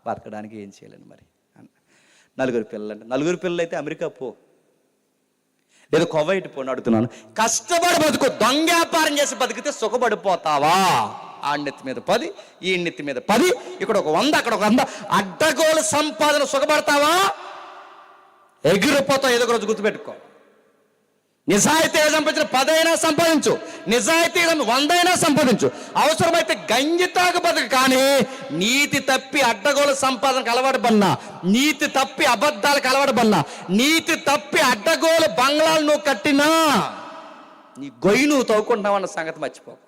[SPEAKER 1] బతకడానికి ఏం చేయలేను మరి. 4 పిల్లలు అంటే 4 పిల్లలు అయితే అమెరికా పో, లేదా కువైట్ పో అడుగుతున్నాను. కష్టపడి బతుకు, దొంగ వ్యాపారం చేసి బతికితే సుఖపడిపోతావా? ఆ నెత్తి మీద 10, ఈ నెత్తి మీద 10, ఇక్కడ ఒక 100, అక్కడ ఒక 100, అడ్డగోలు సంపాదన సుఖపడతావా? ఎగిరిపోతావు. ఏదో రోజు గుర్తుపెట్టుకో. నిజాయితీగా సంపాదించిన 10 అయినా సంపాదించు, నిజాయితీగా 100 అయినా సంపాదించు, అవసరమైతే గంజి తాగు బతుకు. కానీ నీతి తప్పి అడ్డగోలు సంపాదనకు అలవాటు పడినా, నీతి తప్పి అబద్ధాలకు అలవాటు పడినా, నీతి తప్పి అడ్డగోలు బంగ్లాలు నువ్వు కట్టినా నీ గొయ్యి నువ్వు తవ్వుకుంటున్నావన్న సంగతి మర్చిపోకు.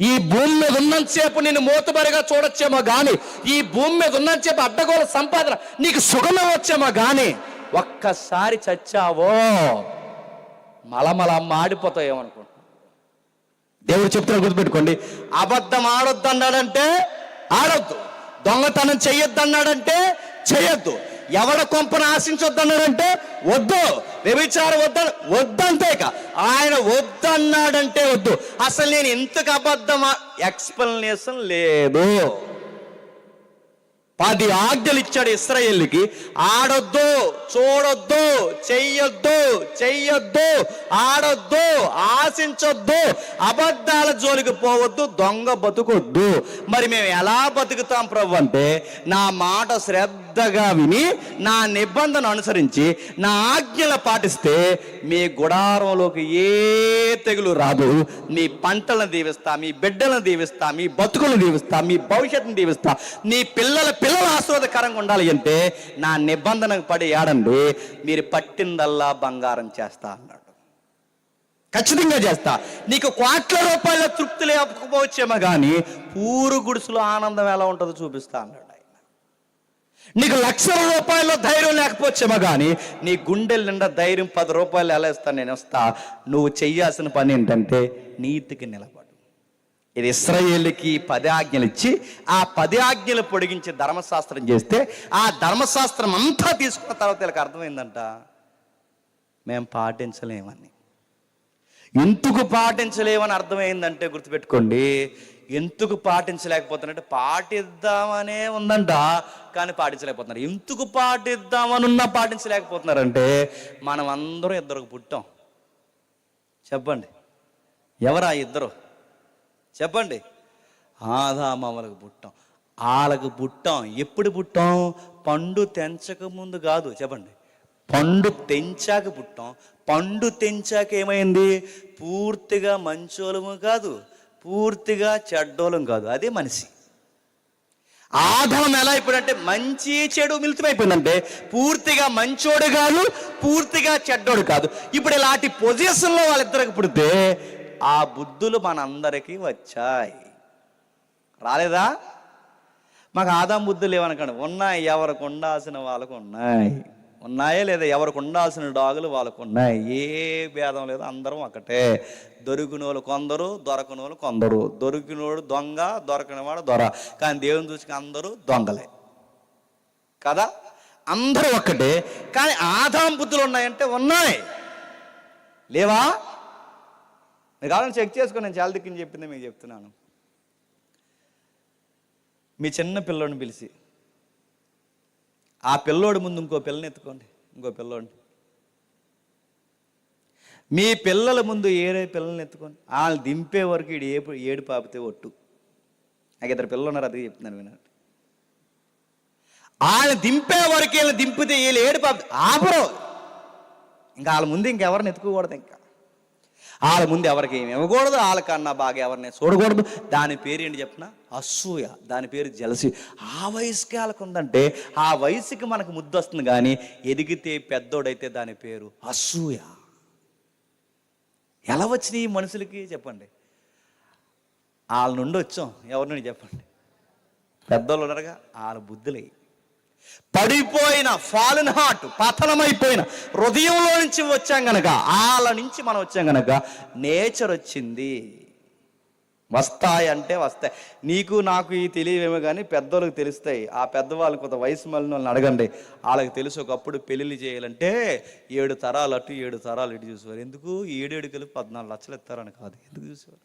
[SPEAKER 1] ఈ భూమి మీద ఉన్నంతసేపు నేను మోతుబరిగా చూడొచ్చేమో కానీ, ఈ భూమి మీద ఉన్నంతసేపు అడ్డగోలు సంపాదన నీకు సుఖమే వచ్చేమో కానీ, ఒక్కసారి చచ్చావో మలమల మాడిపోతావు. ఏమనుకుంటున్నావు? దేవుడు చెప్తున్నాడు, గుర్తుపెట్టుకోండి. అబద్ధం ఆడొద్దు అన్నాడంటే ఆడొద్దు, దొంగతనం చెయ్యొద్దు అన్నాడంటే చెయ్యొద్దు, ఎవడ కొంపను ఆశించొద్దు అన్నాడంటే వద్దు, వ్యభిచారం వద్దంతే. ఆయన వద్దన్నాడంటే వద్దు. అసలు నేను ఎందుకు అబద్ధం, ఎక్స్ప్లెనేషన్ లేదు. 10 ఆజ్ఞలు ఇచ్చాడు ఇశ్రాయేలుకి. ఆడొద్దు, చూడొద్దు, చెయ్యొద్దు, ఆడొద్దు, ఆశించొద్దు, అబద్ధాల జోలికి పోవద్దు, దొంగ బతుకొద్దు. మరి మేము ఎలా బతుకుతాం ప్రభు అంటే, నా మాట శ్రద్ధగా విని నా నిబంధన అనుసరించి నా ఆజ్ఞలు పాటిస్తే మీ గుడారంలోకి ఏ తెగులు రాదు. మీ పంటలను దీవిస్తా, మీ బిడ్డలను దీవిస్తా, మీ బతుకులను దీవిస్తా, మీ భవిష్యత్తును దీవిస్తా, నీ పిల్లలు ఆశీర్వాదకరంగా ఉండాలి అంటే నా నిబంధనకు పడి ఏడండి, మీరు పట్టిందల్లా బంగారం చేస్తా అన్నాడు. ఖచ్చితంగా చేస్తా. నీకు కోట్ల రూపాయల తృప్తి లేకపోవచ్చేమో కానీ పూరు గుడిసెలో ఆనందం ఎలా ఉంటుందో చూపిస్తా అన్నాడు ఆయన. నీకు లక్షల రూపాయల్లో ధైర్యం లేకపోవచ్చేమో కానీ నీ గుండెల నిండా ధైర్యం 10 రూపాయలు ఎలా ఇస్తాను నేను వస్తా. నువ్వు చెయ్యాల్సిన పని ఏంటంటే నీతికి నిలబడు. ఇది ఇశ్రాయేలుకి 10 ఆజ్ఞలు ఇచ్చి ఆ 10 ఆజ్ఞలు పొడిగించి ధర్మశాస్త్రం చేస్తే ఆ ధర్మశాస్త్రం అంతా తీసుకున్న తర్వాత వీళ్ళకి అర్థమైందంట, మేము పాటించలేమని. ఎందుకు పాటించలేమని అర్థమైందంటే గుర్తుపెట్టుకోండి, ఎందుకు పాటించలేకపోతున్నారంటే పాటిద్దామనే ఉందంట కానీ పాటించలేకపోతున్నారు. ఎందుకు పాటిద్దామనున్నా పాటించలేకపోతున్నారంటే మనం అందరం ఇద్దరికి పుట్టాం. చెప్పండి, ఎవరా ఇద్దరు? చెప్పండి. ఆదామవలకు పుట్టాం. వాళ్ళకు పుట్టాం. ఎప్పుడు పుట్టాం? పండు తెంచక ముందు కాదు. చెప్పండి, పండు తెంచాక పుట్టాం. పండు తెంచాక ఏమైంది? పూర్తిగా మంచోళము కాదు, పూర్తిగా చెడ్డోళం కాదు, అదే మనిషి. ఆదాం ఎలా అయిపోయిందంటే మంచి చెడు మిళితమైపోయిందంటే పూర్తిగా మంచోడు కాదు, పూర్తిగా చెడ్డోడు కాదు. ఇప్పుడు ఇలాంటి పొజిషన్లో వాళ్ళిద్దరికి పుడితే ఆ బుద్ధులు మనందరికీ వచ్చాయి. రాలేదా? మాకు ఆదాం బుద్ధులు ఏమనకండి, ఉన్నాయి. ఎవరికి ఉండాల్సిన వాళ్ళకు ఉన్నాయే లేదా? ఎవరికి ఉండాల్సిన డాగులు వాళ్ళకు ఉన్నాయి. ఏ భేదం లేదు, అందరం ఒకటే. దొరికినోళ్ళు కొందరు, దొరకనోళ్ళు కొందరు. దొరికినోడు దొంగ, దొరకనివాడు దొర. కానీ దేవుని చూసి అందరూ దొంగలే కదా, అందరూ ఒక్కటే. కానీ ఆదాం బుద్ధులు ఉన్నాయంటే ఉన్నాయి. లేవా? మీరు కావాలని చెక్ చేసుకొని, నేను చాలా దిక్కుని చెప్పింది మీకు చెప్తున్నాను. మీ చిన్న పిల్లోడిని పిలిచి ఆ పిల్లోడి ముందు ఇంకో పిల్లని ఎత్తుకోండి, ఇంకో పిల్లోడిని. మీ పిల్లల ముందు ఏరే పిల్లల్ని ఎత్తుకోండి. వాళ్ళని దింపే వరకు ఏడు పాపితే ఒట్టు. నాకు 2 పిల్లలు ఉన్నారు, అది చెప్తున్నాను వినండి. వాళ్ళని దింపే వరకు వీళ్ళని దింపితే వీళ్ళు ఏడు పాపి ఆపరు. ఇంకా వాళ్ళ ముందు ఇంకెవరిని ఎత్తుకోకూడదు. ఇంకా వాళ్ళ ముందు ఎవరికి ఏమి ఇవ్వకూడదు, వాళ్ళకన్నా బాగా ఎవరిని చూడకూడదు. దాని పేరు ఏంటి చెప్పిన? అసూయ. దాని పేరు జలసి. ఆ వయసుకి వాళ్ళకు ఉందంటే ఆ వయసుకి మనకు ముద్దు వస్తుంది, కానీ ఎదిగితే పెద్దోడైతే దాని పేరు అసూయ. ఎలా వచ్చినాయి ఈ మనుషులకి చెప్పండి? వాళ్ళ నుండి వచ్చాం. ఎవరి నుండి చెప్పండి? పెద్దోళ్ళు ఉన్నారుగా, వాళ్ళ బుద్ధులే. పడిపోయిన ఫాలెన్ హార్ట్, పతనమైపోయిన హృదయంలో నుంచి వచ్చాం గనక, వాళ్ళ నుంచి మనం వచ్చాం గనక నేచర్ వచ్చింది. వస్తాయంటే వస్తాయి. నీకు నాకు ఈ తెలియవేమో కానీ పెద్దోళ్ళకి తెలుస్తాయి. ఆ పెద్దవాళ్ళు కొంత వయసు మళ్ళీ వాళ్ళని అడగండి, వాళ్ళకి తెలుసు. ఒకప్పుడు పెళ్ళిళ్ళు చేయాలంటే 7 తరాలు అటు 7 తరాలు ఇటు చూసేవారు. ఎందుకు? 7 కలిపి 14 లక్షలు ఇస్తారని కాదు. ఎందుకు చూసేవారు?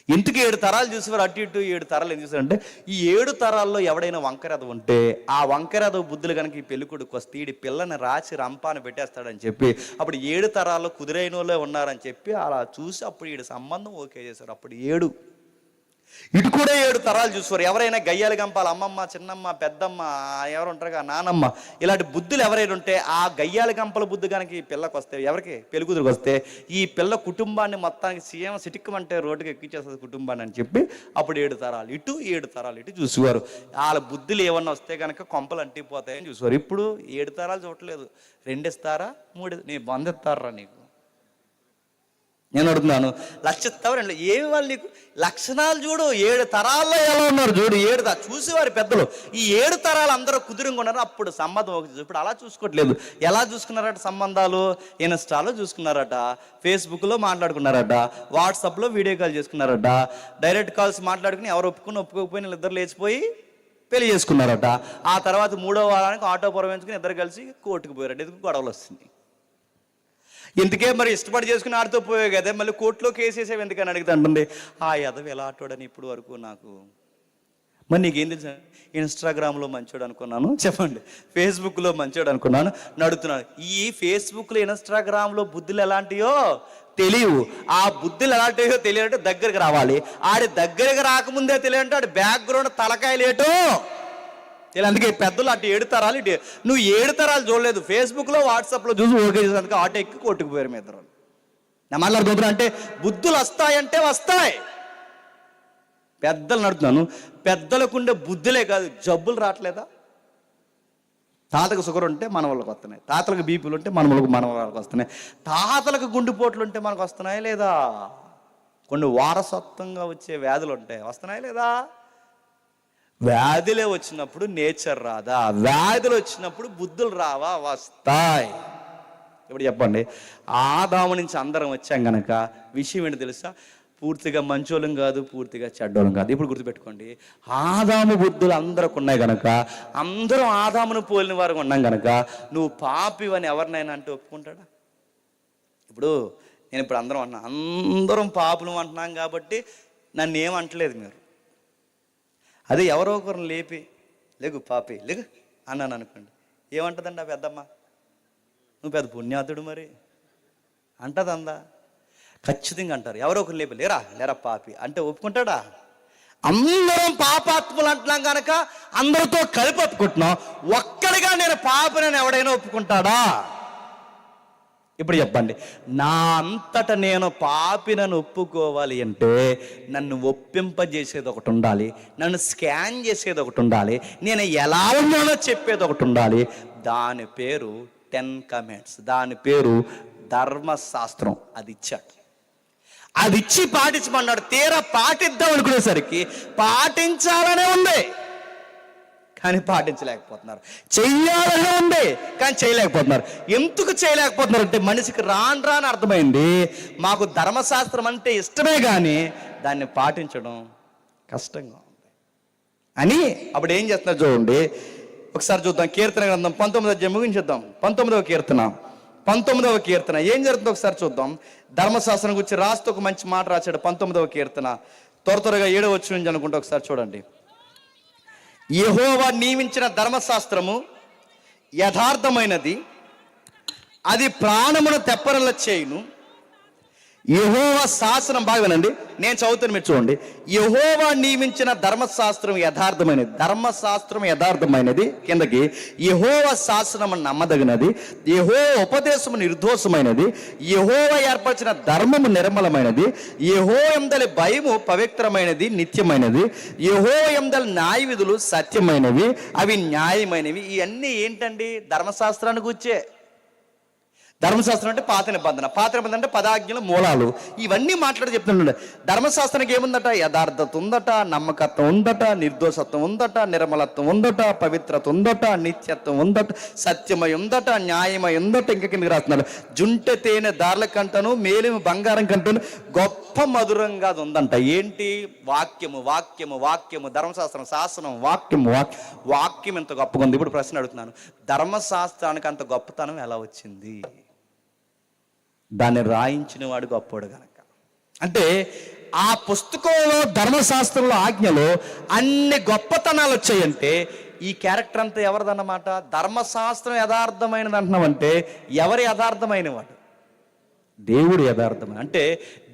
[SPEAKER 1] ఎందుకు 7 తరాలు చూసేవారు? అటు ఇటు 7 తరాలు ఎందుకు చూసారంటే ఈ 7 తరాల్లో ఎవడైనా వంకరద ఉంటే ఆ వంకరద బుద్ధులు కనుక ఈ పెళ్ళికొడుకు వస్తే ఈ పిల్లని రాచి రంపాన్ని పెట్టేస్తాడని చెప్పి అప్పుడు 7 తరాల్లో కుదిరైన వాళ్ళే ఉన్నారని చెప్పి అలా చూసి అప్పుడు 7 సంబంధం ఓకే చేశారు. అప్పుడు 7 ఇటు కూడా 7 తరాలు చూసేవారు. ఎవరైనా గయ్యాలి గంపాలి, అమ్మమ్మ, చిన్నమ్మ, పెద్దమ్మ, ఎవరు ఉంటారుగా, నానమ్మ, ఇలాంటి బుద్ధులు ఎవరైనా ఉంటే ఆ గయ్యాలి గంపల బుద్ధి కనుక ఈ పిల్లకి వస్తే, ఎవరికి? పెళ్ళికూతురికి వస్తే ఈ పిల్ల కుటుంబాన్ని మొత్తానికి సీఎం సిటిక్కమంటే రోడ్డుకి ఎక్కించేస్తుంది కుటుంబాన్ని అని చెప్పి అప్పుడు 7 తరాలు ఇటు 7 తరాలు ఇటు చూసేవారు. వాళ్ళ బుద్ధులు ఏమన్నా వస్తే కనుక కొంపలు అంటిపోతాయని చూసేవారు. ఇప్పుడు 7 తరాలు చూడట్లేదు. 2 ఇస్తారా 3 నీ బంద్ ఇస్తారా నీకు? నేను అడుగుతున్నాను, లక్షిస్తావు ఏమి వాళ్ళు నీకు లక్షణాలు చూడు, 7 తరాల్లో ఎలా ఉన్నారు చూడు, 7 చూసేవారు పెద్దలు. ఈ 7 తరాలు అందరూ కుదురుగా ఉన్నారు. అప్పుడు సంబంధం ఒకటి. ఇప్పుడు అలా చూసుకోవట్లేదు. ఎలా చూసుకున్నారట సంబంధాలు? ఇన్స్టాలో చూసుకున్నారట, ఫేస్బుక్లో మాట్లాడుకున్నారట, వాట్సాప్లో వీడియో కాల్ చేసుకున్నారట, డైరెక్ట్ కాల్స్ మాట్లాడుకుని ఎవరు ఒప్పుకోకపోయినా ఇద్దరు లేచిపోయి పెళ్లి చేసుకున్నారట. ఆ తర్వాత 3వ వారానికి ఆటో పురమించుకుని ఇద్దరు కలిసి కోర్టుకు పోయారట. ఎందుకు? గొడవలు వస్తుంది. ఎందుకే మరి ఇష్టపడి చేసుకుని ఆడితో పోయే కదా, మళ్ళీ కోర్టులో కేసు వేసేవి ఎందుకని అడుగుతుంటుంది. ఆ ఎదవి ఎలా ఆటోడని ఇప్పుడు వరకు నాకు. మరి నీకేం తెలుసు? ఇన్స్టాగ్రామ్లో మంచోడు అనుకున్నాను, చెప్పండి, ఫేస్బుక్లో మంచోడు అనుకున్నాను, నడుతున్నాను. ఈ ఫేస్బుక్లో ఇన్స్టాగ్రామ్లో బుద్ధులు ఎలాంటియో తెలియవు. ఆ బుద్ధులు ఎలాంటివో తెలియాలంటే దగ్గరికి రావాలి. ఆడి దగ్గరికి రాకముందే తెలియాలంటే ఆడి బ్యాక్గ్రౌండ్ తలకాయలేటో ఇలా. అందుకే పెద్దలు అటు 7 తరాలు, ఇటు నువ్వు 7 తరాలు చూడలేదు. ఫేస్బుక్లో వాట్సాప్లో చూసి ఓకే చేసేందుకు ఆటో ఎక్కి కొట్టుకు పోయారు మీ ఇద్దరు. నా మాట్లాడుకుంటున్నా అంటే బుద్ధులు వస్తాయంటే వస్తాయి. పెద్దలు నడుతున్నాను, పెద్దలకుండే బుద్ధులే కాదు జబ్బులు రావట్లేదా? తాతకు షుగర్ ఉంటే మన వాళ్ళకి వస్తున్నాయి, తాతలకు బీపీలు ఉంటే మన వాళ్ళకి వస్తున్నాయి, తాతలకు గుండెపోట్లు ఉంటే మనకు వస్తున్నాయి లేదా? కొన్ని వారసత్వంగా వచ్చే వ్యాధులు ఉంటాయి, వస్తున్నాయి లేదా? వ్యాధులే వచ్చినప్పుడు నేచర్ రాదా? వ్యాధులు వచ్చినప్పుడు బుద్ధులు రావా? వస్తాయి. ఇప్పుడు చెప్పండి, ఆదాము నుంచి అందరం వచ్చాం గనక విషయం ఏంటి తెలుసా? పూర్తిగా మంచోళం కాదు, పూర్తిగా చెడ్డోళం కాదు. ఇప్పుడు గుర్తుపెట్టుకోండి, ఆదాము బుద్ధులు అందరికి ఉన్నాయి గనక, అందరం ఆదామును పోలిన వారు ఉన్నాం గనక నువ్వు పాపివని ఎవరినైనా అంటే ఒప్పుకుంటాడా? ఇప్పుడు నేను ఇప్పుడు అందరం పాపులు అంటున్నాం కాబట్టి నన్ను ఏమంటలేదు మీరు. అదే ఎవరో ఒకరిని లేపి లేగు పాపి లేగు అన్నాను అనుకోండి, ఏమంటుందండి ఆ పెద్దమ్మ? నువ్వు పెద్ద పుణ్యాతుడు మరి అంటదందా? ఖచ్చితంగా అంటారు. ఎవరో ఒకరు లేపి లేరా పాపి అంటే ఒప్పుకుంటాడా? అందరం పాపాత్ములు అంటున్నాం కనుక అందరితో కలిపి ఒప్పుకుంటున్నాం. ఒక్కడిగా నేను పాపినని ఎవడైనా ఒప్పుకుంటాడా? ఇప్పుడు చెప్పండి, నా అంతటా నేను పాపినని ఒప్పుకోవాలి అంటే నన్ను ఒప్పింపజేసేది ఒకటి ఉండాలి, నన్ను స్కాన్ చేసేది ఒకటి ఉండాలి, నేను ఎలా ఉన్నానో చెప్పేది ఒకటి ఉండాలి. దాని పేరు 10 కమాండ్స్, దాని పేరు ధర్మశాస్త్రం. అది ఇచ్చాడు, అది ఇచ్చి పాటించమన్నాడు. తీరా పాటిద్దాం అనుకునేసరికి పాటించాలనే ఉంది కానీ పాటించలేకపోతున్నారు. చెయ్యాలనే ఉంది కానీ చేయలేకపోతున్నారు. ఎందుకు చేయలేకపోతున్నారు అంటే మనిషికి రాను అర్థమైంది, మాకు ధర్మశాస్త్రం అంటే ఇష్టమే కానీ దాన్ని పాటించడం కష్టంగా ఉంది అని. అప్పుడు ఏం చేస్తున్నారు చూడండి, ఒకసారి చూద్దాం. కీర్తన గ్రంథం 19వ అధ్యాయం ముగించేద్దాం. 19వ కీర్తన ఏం జరుగుతుందో ఒకసారి చూద్దాం. ధర్మశాస్త్రం గురించి రాస్తూ ఒక మంచి మాట రాశాడు. 19వ కీర్తన త్వరగా 7వ వచనం నుంచి అనుకుంటే ఒకసారి చూడండి. యెహోవా నియమించిన ధర్మశాస్త్రము యథార్థమైనది, అది ప్రాణమును తెప్పరల చేయును. యెహోవా శాసనం, బాగా వినండి, నేను చదువుతాను మీరు చూడండి. యెహోవా నియమించిన ధర్మశాస్త్రం యథార్థమైనది. ధర్మశాస్త్రం యథార్థమైనది, కిందకి యెహోవా శాసనము నమ్మదగినది, యెహోవా ఉపదేశము నిర్దోషమైనది, యెహోవా ఏర్పరిచిన ధర్మము నిర్మలమైనది, యెహోవా యందలి భయము పవిత్రమైనది, నిత్యమైనది, యెహోవా యందలి న్యాయ విధులు సత్యమైనవి, అవి న్యాయమైనవి. ఇవన్నీ ఏంటండి? ధర్మశాస్త్రాన్ని గుర్చే. ధర్మశాస్త్రం అంటే పాత నిబంధన అంటే 10 ఆజ్ఞల మూలాలు. ఇవన్నీ మాట్లాడి చెప్తుండే. ధర్మశాస్త్రానికి ఏముందట? యథార్థత ఉందట, నమ్మకత్వం ఉందట, నిర్దోషత్వం ఉందట, నిర్మలత్వం ఉందట, పవిత్రత ఉందట, నిత్యత్వం ఉందట, సత్యమై ఉందట, న్యాయమై ఉందట. ఇంకా కిందకి రాస్తున్నారు, జుంటె తేనె దార్ల కంటను మేలిమి బంగారం కంటను గొప్ప మధురంగా ఉందంట. ఏంటి? వాక్యము. ధర్మశాస్త్రం, శాసనం, వాక్యం ఎంత గొప్పగా ఉంది. ఇప్పుడు ప్రశ్న అడుగుతున్నాను, ధర్మశాస్త్రానికి అంత గొప్పతనం ఎలా వచ్చింది? దాన్ని రాయించిన వాడు గొప్పోడు గనక. అంటే ఆ పుస్తకంలో, ధర్మశాస్త్రంలో, ఆజ్ఞలో అన్ని గొప్పతనాలు వచ్చాయంటే ఈ క్యారెక్టర్ అంతా ఎవరిదన్నమాట? ధర్మశాస్త్రం యథార్థమైనది అంటున్నామంటే ఎవరి యథార్థమైన వాడు? దేవుడు యథార్థమైన. అంటే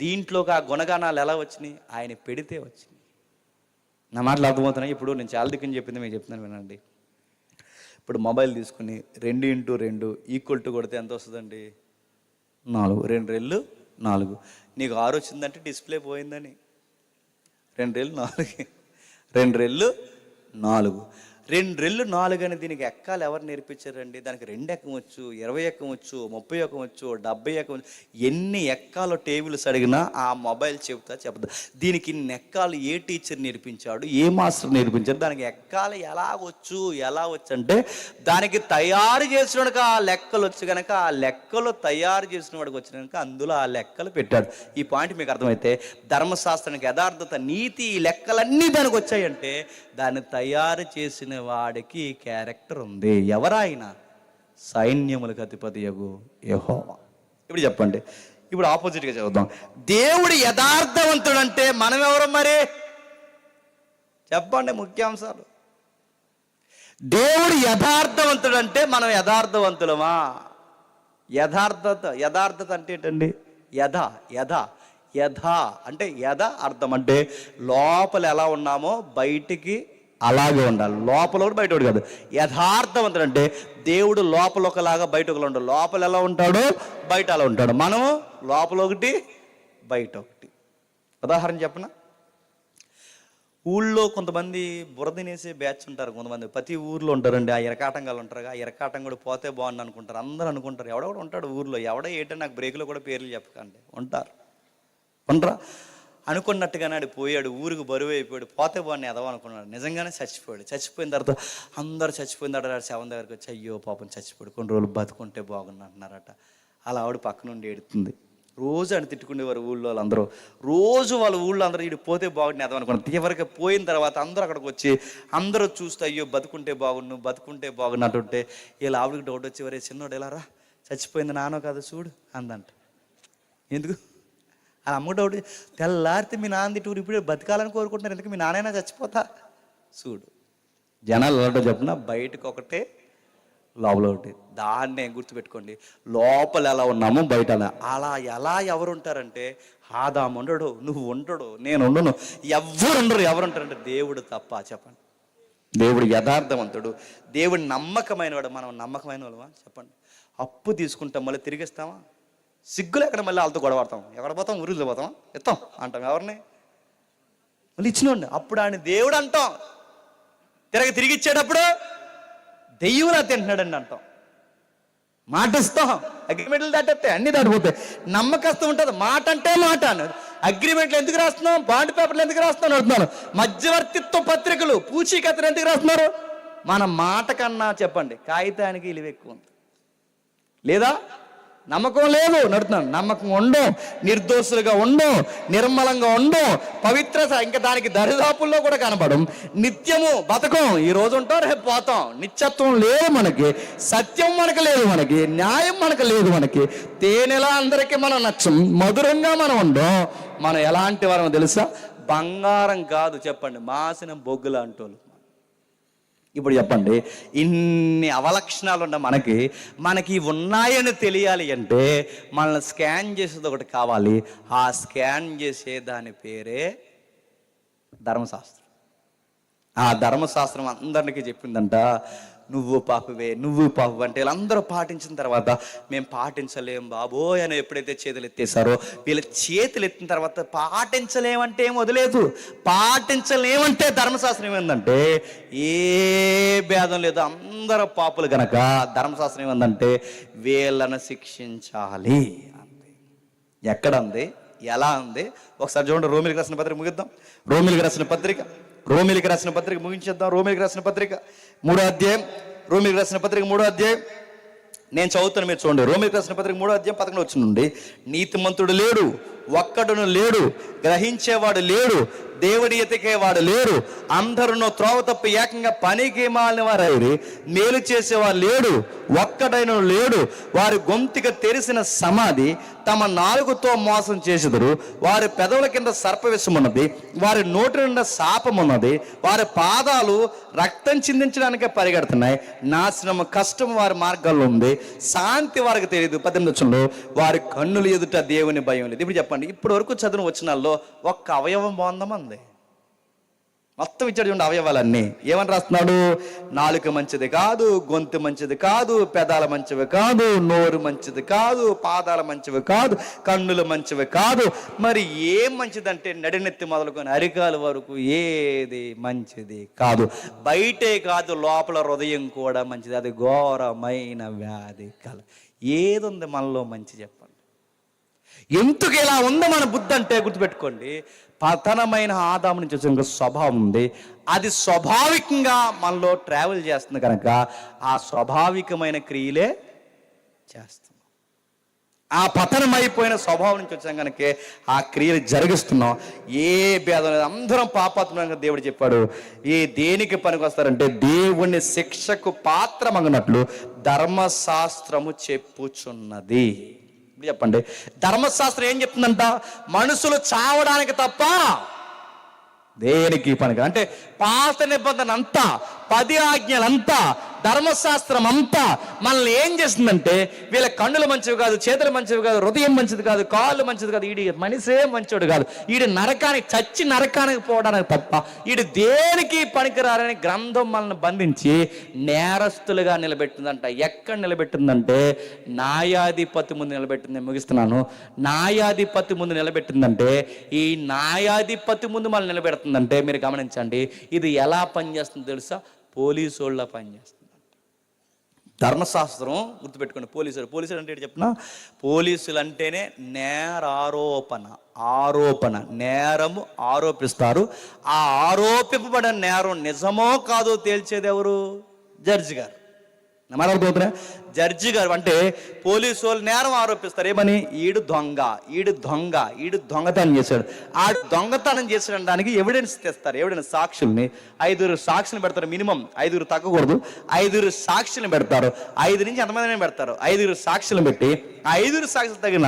[SPEAKER 1] దీంట్లోకి ఆ గుణగానాలు ఎలా వచ్చినాయి? ఆయన పెడితే వచ్చినాయి. నా మాటలు అర్థమవుతున్నాయి. ఇప్పుడు నేను చాలా దిక్కుని చెప్పింది మీకు చెప్తున్నాను వినండి. ఇప్పుడు మొబైల్ తీసుకుని 2x2 = కొడితే ఎంత వస్తుందండి? 4. 2 రెళ్ళు 4. నీకు 6 వచ్చిందంటే డిస్ప్లే పోయిందని. 2 రెళ్ళు 4. 2 రెళ్ళు 4. 2 రెళ్ళు 4 అని దీనికి ఎక్కాలు ఎవరు నేర్పించారండి? దానికి 2 ఎక్కవచ్చు, 20 ఎక్కవచ్చు, 30 ఎక్కవచ్చు, 70 ఎక్కవచ్చు. ఎన్ని ఎక్కాలో టేబుల్స్ అడిగినా ఆ మొబైల్ చెప్పదు. దీనికి ఇన్ని ఎక్కాలు ఏ టీచర్ నేర్పించాడు, ఏ మాస్టర్ నేర్పించాడు, దానికి ఎక్కాలు ఎలా వచ్చు అంటే దానికి తయారు చేసినోడికి ఆ లెక్కలు వచ్చు కనుక, ఆ లెక్కలు తయారు చేసిన వాడికి వచ్చిన కనుక అందులో ఆ లెక్కలు పెట్టాడు. ఈ పాయింట్ మీకు అర్థమైతే ధర్మశాస్త్రానికి యథార్థత, నీతి, ఈ లెక్కలన్నీ దానికి వచ్చాయంటే దాన్ని తయారు చేసిన వాడికి క్యారెక్టర్ ఉంది. ఎవరాయన? సైన్యములకు అధిపతియగు యెహోవా. ఇప్పుడు చెప్పండి, ఇప్పుడు ఆపోజిట్గా చదువుదాం. దేవుడు యథార్థవంతుడు అంటే మనం ఎవరు మరి? చెప్పండి ముఖ్యాంశాలు. దేవుడు యథార్థవంతుడు అంటే మనం యథార్థవంతులమా? యథార్థత అంటే ఏంటండి? యథ అంటే అర్థం అంటే లోపల ఎలా ఉన్నామో బయటికి అలాగే ఉండాలి. లోపల ఒకటి బయట ఒకటి కాదు. యథార్థవంతుడు అంటే దేవుడు లోపల ఒకలాగా బయట ఒకలా ఉంటాడు. లోపల ఎలా ఉంటాడో బయట అలా ఉంటాడు. మనము లోపల ఒకటి బయట ఒకటి. ఉదాహరణ చెప్పనా? ఊళ్ళో కొంతమంది బురదనేసే బ్యాచ్ ఉంటారు. కొంతమంది ప్రతి ఊర్లో ఉంటారండి. ఆ ఇరకాటంగాలు ఉంటారు. ఆ ఇరకాటం కూడా పోతే బాగుంది అనుకుంటారు. అందరూ అనుకుంటారు ఎవడో ఉంటాడు ఊర్లో, ఏంటో నాకు బ్రేక్లో కూడా పేర్లు చెప్పకండి. ఉంటారా అనుకున్నట్టుగానే ఆడు పోయాడు, ఊరికి బరువు అయిపోయాడు, పోతే బాగుంది ఎదవ అనుకున్నాడు. నిజంగానే చచ్చిపోయాడు. చచ్చిపోయిన తర్వాత అందరూ చచ్చిపోయిన తర్వాత శవం దగ్గరికి వచ్చి అయ్యో పాపం చచ్చిపోయాడు, కొన్ని రోజులు బతుకుంటే బాగుంది అంటున్నారట. అలా ఆవిడ పక్క నుండి ఏడుతుంది. రోజు అని తిట్టుకునేవారు ఊళ్ళో వాళ్ళందరూ. రోజు వాళ్ళ ఊళ్ళో అందరూ వీడు పోతే బాగుంది ఎదవ అనుకున్నారు. తీవ్రంగా పోయిన తర్వాత అందరూ అక్కడికి వచ్చి అందరూ చూస్తే అయ్యో బతుకుంటే బాగున్నట్టుంటే ఇలా ఆవిడకి డౌట్ వచ్చి వరే చిన్నోడు ఎలా రా చచ్చిపోయింది నానో కాదు చూడు అందంట. ఎందుకు? ఆ అమ్మ డౌట్. తెల్లారితే మీ నాన్న తిట్టూరు ఇప్పుడే బతకాలని కోరుకుంటున్నారు, ఎందుకు మీ నాన్నైనా చచ్చిపోతా చూడు. జనాలు ఎలా చెప్పినా బయటకు ఒకటే లోపల ఒకటి. దాన్నే గుర్తుపెట్టుకోండి. లోపల ఎలా ఉన్నామో బయట అలా ఎలా ఎవరు ఉంటారంటే ఆదాము ఉండడు, నువ్వు ఉండడు, నేను ఉండను, ఎవరుంటారంటే దేవుడు తప్ప. చెప్పండి, దేవుడు యథార్థవంతుడు, దేవుడు నమ్మకమైన వాడు. మనం నమ్మకమైన వాళ్ళమా? చెప్పండి. అప్పు తీసుకుంటాం మళ్ళీ తిరిగిస్తామా? సిగ్గులు ఎక్కడ మళ్ళీ వాళ్ళతో గొడవడతాం. ఎక్కడ పోతాం? ఊరిలో పోతాం, ఎత్తాం అంటాం. ఎవరిని? మళ్ళీ ఇచ్చినోండి. అప్పుడు ఆయన దేవుడు అంటాం. తిరిగి ఇచ్చేటప్పుడు దెయ్యంలా తింటున్నాడండి అంటాం. మాట ఇస్తాం, అగ్రిమెంట్లు దాటేస్తాయి, అన్ని దాటిపోతాయి. నమ్మకస్తూ ఉంటుంది. మాట అంటే మాట అన్నారు. అగ్రిమెంట్లు ఎందుకు రాస్తున్నాం? బాండ్ పేపర్లు ఎందుకు రాస్తున్నాను అడుగుతున్నాను. మధ్యవర్తిత్వ పత్రికలు, పూచీకత్తులు ఎందుకు రాస్తున్నారు? మన మాట కన్నా చెప్పండి కాగితానికి విలువ ఎక్కువ ఉంది. లేదా నమ్మకం లేదు నడుతున్నాను. నమ్మకం ఉండవు, నిర్దోషులుగా ఉండవు, నిర్మలంగా ఉండవు, పవిత్రత ఇంకా దానికి దరిదాపుల్లో కూడా కనపడం. నిత్యము బతకం. ఈ రోజు ఉంటాం, రేపు పోతాం. నిత్యత్వం లేదు మనకి, సత్యం మనకు లేదు, మనకి న్యాయం మనకు లేదు. మనకి తేనెలా అందరికీ మనం నచ్చం, మధురంగా మనం ఉండం. మనం ఎలాంటి వారో తెలుసా? బంగారం కాదు. చెప్పండి, మాసిన బొగ్గులు అంటోళ్ళు. ఇప్పుడు చెప్పండి, ఇన్ని అవలక్షణాలు ఉన్న మనకి ఉన్నాయని తెలియాలి అంటే మనల్ని స్కాన్ చేసేది ఒకటి కావాలి. ఆ స్కాన్ చేసే దాని పేరే ధర్మశాస్త్రం. ఆ ధర్మశాస్త్రం అందరికీ చెప్పిందంట, నువ్వు పాపవే అంటే వీళ్ళందరూ పాటించిన తర్వాత మేము పాటించలేం బాబోయ్ అని ఎప్పుడైతే చేతులు ఎత్తేసారో, వీళ్ళ చేతులు ఎత్తిన తర్వాత పాటించలేమంటే ఏం వదిలేదు. పాటించలేమంటే ధర్మశాస్త్రం ఏమైందంటే ఏ భేదం లేదు, అందరూ పాపులు గనక ధర్మశాస్త్రం ఏమైందంటే వీళ్ళను శిక్షించాలి అంది. ఎక్కడ ఉంది? ఎలా ఉంది? ఒకసారి చూడండి. రోమిలికి రాసిన పత్రిక ముగిద్దాం. రోమిలికి రాసిన పత్రిక ముగించేద్దాం. రోమిలికి రాసిన పత్రిక 3వ అధ్యాయం. రోమిలికి రాసిన పత్రిక 3వ అధ్యాయం నేను చదువుతాను, మీరు చూడండి. రోమిలికి రాసిన పత్రిక 3వ అధ్యాయం 11 వచనం నుండి, నీతిమంతుడు లేడు, ఒక్కడును లేడు, గ్రహించేవాడు లేడు, దేవుడి ఎతికేవాడు లేడు, అందరూ త్రోవ తప్పి ఏకంగా పనికి మాలిన వారైరి, మేలు చేసేవాడు లేడు, ఒక్కడైన లేడు. వారి గొంతుక తెరిసిన సమాధి, తమ నాలుగుతో మోసం చేసేదురు. వారి పెదవుల కింద సర్పవిషం ఉన్నది, వారి నోటి నిండా శాపం ఉన్నది, వారి పాదాలు రక్తం చిందించడానికే పరిగెడుతున్నాయి, నాశనము కష్టం వారి మార్గాల్లో ఉంది, శాంతి వారికి తెలియదు. 18వ వచనంలో, వారి కన్నులు ఎదుట దేవుని భయం లేదు. ఇప్పుడు చెప్పండి, ఇప్పటి వరకు చదివిన వచనాల్లో ఒక్క అవయవం బాగుందమంది. మొత్తం ఇచ్చాడు చూడండి అవయవాలన్నీ. ఏమని రాస్తున్నాడు? నాలుక మంచిది కాదు, గొంతు మంచిది కాదు, పెదాల మంచివి కాదు, నోరు మంచిది కాదు, పాదాల మంచివి కాదు, కన్నులు మంచివి కాదు. మరి ఏం మంచిదంటే నడినెత్తి మొదలుకొని అరికాల వరకు ఏది మంచిది కాదు. బయటే కాదు, లోపల హృదయం కూడా మంచిది. అది ఘోరమైన వ్యాధి కల. ఏది ఉంది మనలో మంచి చెప్పండి? ఎందుకు ఇలా ఉందో మన బుద్ధి అంటే గుర్తుపెట్టుకోండి, పతనమైన ఆదాము నుంచి వచ్చిన స్వభావం ఉంది. అది స్వాభావికంగా మనలో ట్రావెల్ చేస్తుంది కనుక ఆ స్వాభావికమైన క్రియలే చేస్తున్నాం. ఆ పతనమైపోయిన స్వభావం నుంచి వచ్చాం కనుక ఆ క్రియలు జరిగిస్తున్నాం. ఏ భేదం లేదు, అందరం పాపాత్మకంగా దేవుడు చెప్పాడు. ఏ దేనికి పనికి వస్తారంటే దేవుని శిక్షకు పాత్రమగినట్లు ధర్మశాస్త్రము చెప్పుచున్నది. చెప్పండి, ధర్మశాస్త్రం ఏం చెప్తుందంట? మనుషులు చావడానికి తప్ప దేనికి పనికి. అంటే పాత నిబంధన అంతా, 10 ఆజ్ఞలంతా, ధర్మశాస్త్రం అంతా మనల్ని ఏం చేస్తుందంటే వీళ్ళ కన్నులు మంచివి కాదు, చేతులు మంచివి కాదు, హృదయం మంచిది కాదు, కాళ్ళు మంచిది కాదు, ఈడి మనిషే మంచోడు కాదు, ఈడి నరకానికి చచ్చి నరకానికి పోవడానికి తప్ప ఈడు దేనికి పనికిరారని గ్రంథం మనల్ని బంధించి నేరస్తులుగా నిలబెట్టిందంట. ఎక్కడ నిలబెట్టిందంటే న్యాయాధిపతి ముందు నిలబెట్టింది. ముగిస్తున్నాను. న్యాయాధిపతి ముందు నిలబెట్టిందంటే ఈ న్యాయాధిపతి ముందు మనల్ని నిలబెడుతుందంటే మీరు గమనించండి, ఇది ఎలా పనిచేస్తుందో తెలుసా? పోలీసు వాళ్ళ పనిచేస్తుంది. ధర్మశాస్త్రం గుర్తుపెట్టుకోండి. పోలీసులు అంటే ఏంటి చెప్పిన? పోలీసులు అంటేనే ఆరోపణ, నేరము ఆరోపిస్తారు. ఆ ఆరోపింపబడిన నేరం నిజమో కాదో తేల్చేది ఎవరు? జడ్జి గారు. మాట్లాడుతున్నా? జడ్జి గారు అంటే పోలీసు వాళ్ళు నేరం ఆరోపిస్తారు. ఏమని? ఈడు దొంగతనం చేశాడు. ఆ దొంగతనం చేసడానికి ఎవిడెన్స్ తెస్తారు. ఎవిడెన్స్ సాక్షుల్ని 5 సాక్షులు పెడతారు. మినిమం 5 తగ్గకూడదు. 5 సాక్షులు పెడతారు. 5 నుంచి ఎంతమంది పెడతారు? 5 సాక్షులు పెట్టి 5 సాక్షులు తగిన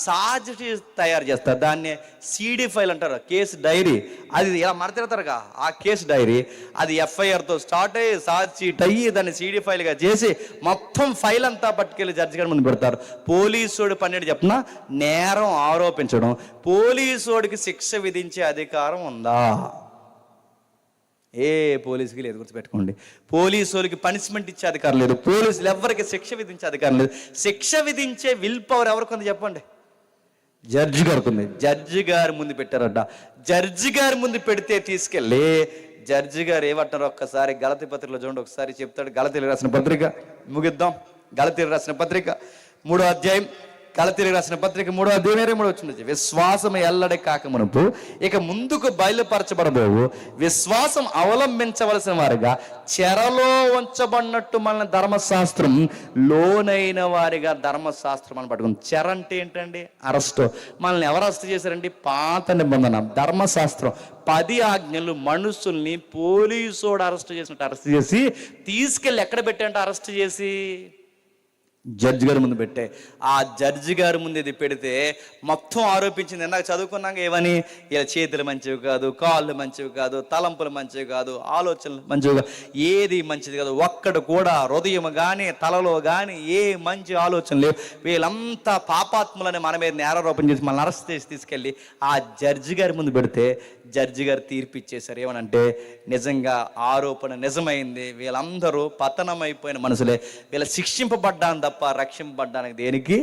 [SPEAKER 1] సాక్షి తయారు చేస్తారు. దాన్ని CD ఫైల్ అంటారు, కేసు డైరీ. అది ఇలా మరతిడతారుగా ఆ కేసు డైరీ. అది FIRతో స్టార్ట్ అయ్యి సాక్షి షీట్ అయ్యి దాన్ని CD ఫైల్గా చేసి మొత్తం ఫైల్ అంతా పట్టుకెళ్ళి జడ్జి గారి ముందు పెడతారు. పోలీసుడు పన్నెండు చెప్పిన నేరం ఆరోపించడం. పోలీసుడికి శిక్ష విధించే అధికారం ఉందా? ఏ పోలీసుకి లేదు. గుర్తుపెట్టుకోండి, పోలీసులకి పనిష్మెంట్ ఇచ్చే అధికారం లేదు. పోలీసులు ఎవరికి శిక్ష విధించే అధికారం లేదు. శిక్ష విధించే విల్ పవర్ ఎవరికి ఉంది చెప్పండి? జడ్జి గారికి ఉంది. జడ్జి గారి ముందు పెట్టారట. జడ్జి గారి ముందు పెడితే తీసుకెళ్ళి జడ్జి గారు ఏమంటారు? ఒక్కసారి గలతీ పత్రికలో చూడండి, ఒకసారి చెప్తాడు. గలతీలకు రాసిన పత్రిక ముగిద్దాం. గలతీలకు రాసిన పత్రిక 3వ అధ్యాయం, గలతీలకు రాసిన పత్రిక 3వ అధ్యాయం 23వ వచనం. విశ్వాసం ఎల్లడి కాకమునుపు ఇక ముందుకు బయలుపరచబడబోవు విశ్వాసం అవలంబించవలసిన వారిగా చెరలో ఉంచబడినట్టు మన ధర్మశాస్త్రం లోనైన వారిగా ధర్మశాస్త్రం అని పట్టుకుంది. చెర అంటే ఏంటండి? అరెస్ట్. మనల్ని ఎవరు అరెస్ట్ చేశారండి? పాత నిబంధన ధర్మశాస్త్రం 10 ఆజ్ఞలు మనుషుల్ని పోలీసోడు అరెస్ట్ చేసినట్టు అరెస్ట్ చేసి తీసుకెళ్ళి ఎక్కడ పెట్టారంటే అరెస్ట్ చేసి జడ్జి గారి ముందు పెట్టే. ఆ జడ్జి గారి ముందు ఇది పెడితే మొత్తం ఆరోపించింది. ఇందాక చదువుకున్నాక ఏమని? ఇలా చేతులు మంచివి కాదు, కాళ్ళు మంచివి కాదు, తలంపులు మంచివి కాదు, ఆలోచనలు మంచివి కాదు, ఏది మంచిది కాదు. ఒక్కడు కూడా హృదయం కానీ తలలో కానీ ఏ మంచి ఆలోచన లేవు. వీళ్ళంతా పాపాత్ములని మన మీద నేరారోపణ చేసి మనల్ని అరెస్ట్ చేసి తీసుకెళ్ళి ఆ జడ్జి గారి ముందు పెడితే జడ్జి గారు తీర్పు ఇచ్చేశారు. ఏమనంటే నిజంగా ఆరోపణ నిజమైంది. వీళ్ళందరూ పతనమైపోయిన మనుషులే. వీళ్ళ శిక్షింపబడ్డాను తప్ప రక్షింపబడ్డానికి దేనికి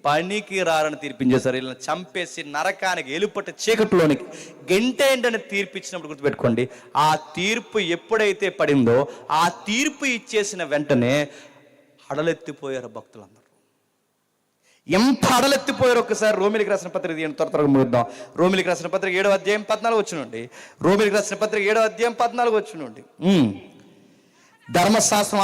[SPEAKER 1] పనికి రారని తీర్పించేశారు. వీళ్ళని చంపేసి నరకానికి ఎలుపట చీకటిలోనికి గెంటేంటని తీర్పిచ్చినప్పుడు గుర్తుపెట్టుకోండి, ఆ తీర్పు ఎప్పుడైతే పడిందో ఆ తీర్పు ఇచ్చేసిన వెంటనే హడలెత్తిపోయారు భక్తులందరూ. ఎంత అడలెత్తిపోయారు ఒక్కసారి రోమిలికి రాసిన పత్రిక త్వరగా ముగిద్దాం. రోమిలికి రాసిన పత్రిక 7వ అధ్యాయం 14 వచనం. రోమిలికి రాసిన పత్రిక 7వ అధ్యాయం 14 వచనం. ధర్మశాస్త్రం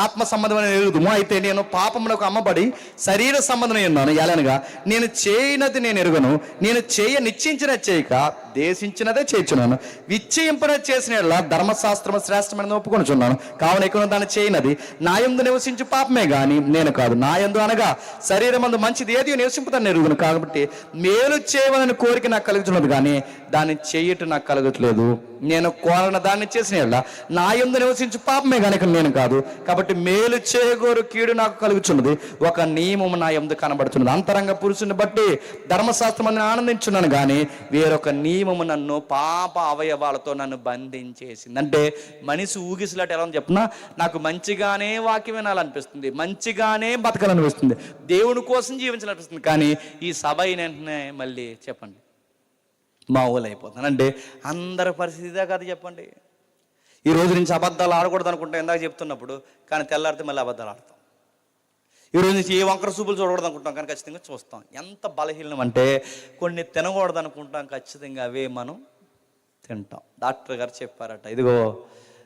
[SPEAKER 1] ఆత్మ సంబంధమైన ఎరుగుదుము. అయితే నేను పాపమునకు అమ్మబడి శరీర సంబంధమై ఉన్నాను. ఎలానగా నేను చేయనది నేను ఎరుగను, నేను నిశ్చయించిన చేయక దేశించినదే చేయుచున్నాను. విచ్చయింపన చేసిన ధర్మశాస్త్రము శ్రేష్టమైన ఒప్పుకొనుచున్నాను. కావున ఎక్కువ దాన్ని చేయనది నా యందు నివసించు పాపమే గాని నేను కాదు. నా యందు అనగా శరీరమందు మంచిది ఏది నివసింపుతాను ఎరుగును. కాబట్టి మేలు చేయవలని కోరిక నాకు కలుగుతున్నది కానీ దాన్ని చేయటం నాకు కలుగట్లేదు. నేను కోరన దాన్ని చేసిన నా యందు నివసించు పాపమే చేయడానికి నేను కాదు. కాబట్టి మేలు చేయగోరు కీడు నాకు కలుగుచున్నది, ఒక నియమము నా యందు కనబడుతున్నది. అంతరంగ పురుషుని బట్టి ధర్మశాస్త్రం అని ఆనందించున్నాను కానీ వేరొక నియమము నన్ను పాప అవయవాలతో నన్ను బంధించేసింది. అంటే మనిషి ఊగిసలాట ఎలా చెప్పినా నాకు మంచిగానే వాక్యం వినాలనిపిస్తుంది, మంచిగానే బతకాలనిపిస్తుంది, దేవుని కోసం జీవించాలనిపిస్తుంది. కానీ ఈ సభ వెంటనే మళ్ళీ చెప్పండి మామూలు అయిపోతుంది. అంటే అందరి పరిస్థితి ఇదే కాదు చెప్పండి. ఈ రోజు నుంచి అబద్ధాలు ఆడకూడదు అనుకుంటాం ఇందాక చెప్తున్నప్పుడు, కానీ తెల్లారితే మళ్ళీ అబద్ధాలు ఆడతాం. ఈ రోజు నుంచి ఏ వంకర చూపులు చూడకూడదు అనుకుంటాం, కానీ ఖచ్చితంగా చూస్తాం. ఎంత బలహీనం అంటే కొన్ని తినకూడదు అనుకుంటాం, ఖచ్చితంగా అవే మనం తింటాం. డాక్టర్ గారు చెప్పారట, ఇదిగో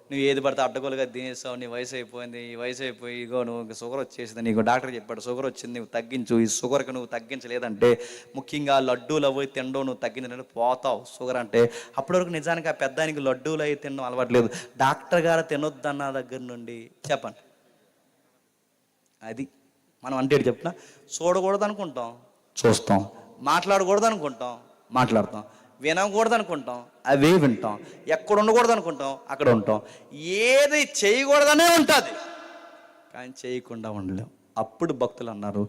[SPEAKER 1] నువ్వు ఏది పడితే అడ్డగోలుగా తినేసావు, నీ వయసు అయిపోయింది, ఈ వయసు అయిపోయి ఇగో నువ్వు షుగర్ వచ్చేసింది, నీకు డాక్టర్ చెప్పాడు షుగర్ వచ్చింది, నువ్వు తగ్గించు. ఈ షుగర్కి నువ్వు తగ్గించలేదంటే, ముఖ్యంగా లడ్డూలు అవి తినడం నువ్వు తగ్గిందంటే పోతావు షుగర్ అంటే. అప్పటి వరకు నిజానికి ఆ పెద్దానికి లడ్డూలు అవి తినడం అలవాట్లేదు. డాక్టర్ గారు తినొద్దన్న దగ్గర నుండి చెప్పండి, అది మనం అంటే చెప్తున్నా. చూడకూడదు అనుకుంటాం, చూస్తాం. మాట్లాడకూడదు అనుకుంటాం, మాట్లాడతాం. వినకూడదు అనుకుంటాం, అవే వింటాం. ఎక్కడ ఉండకూడదు అనుకుంటాం, అక్కడ ఉంటాం. ఏది చేయకూడదనే ఉంటుంది, కానీ చేయకుండా ఉండలేం. అప్పుడు భక్తులు అన్నారు,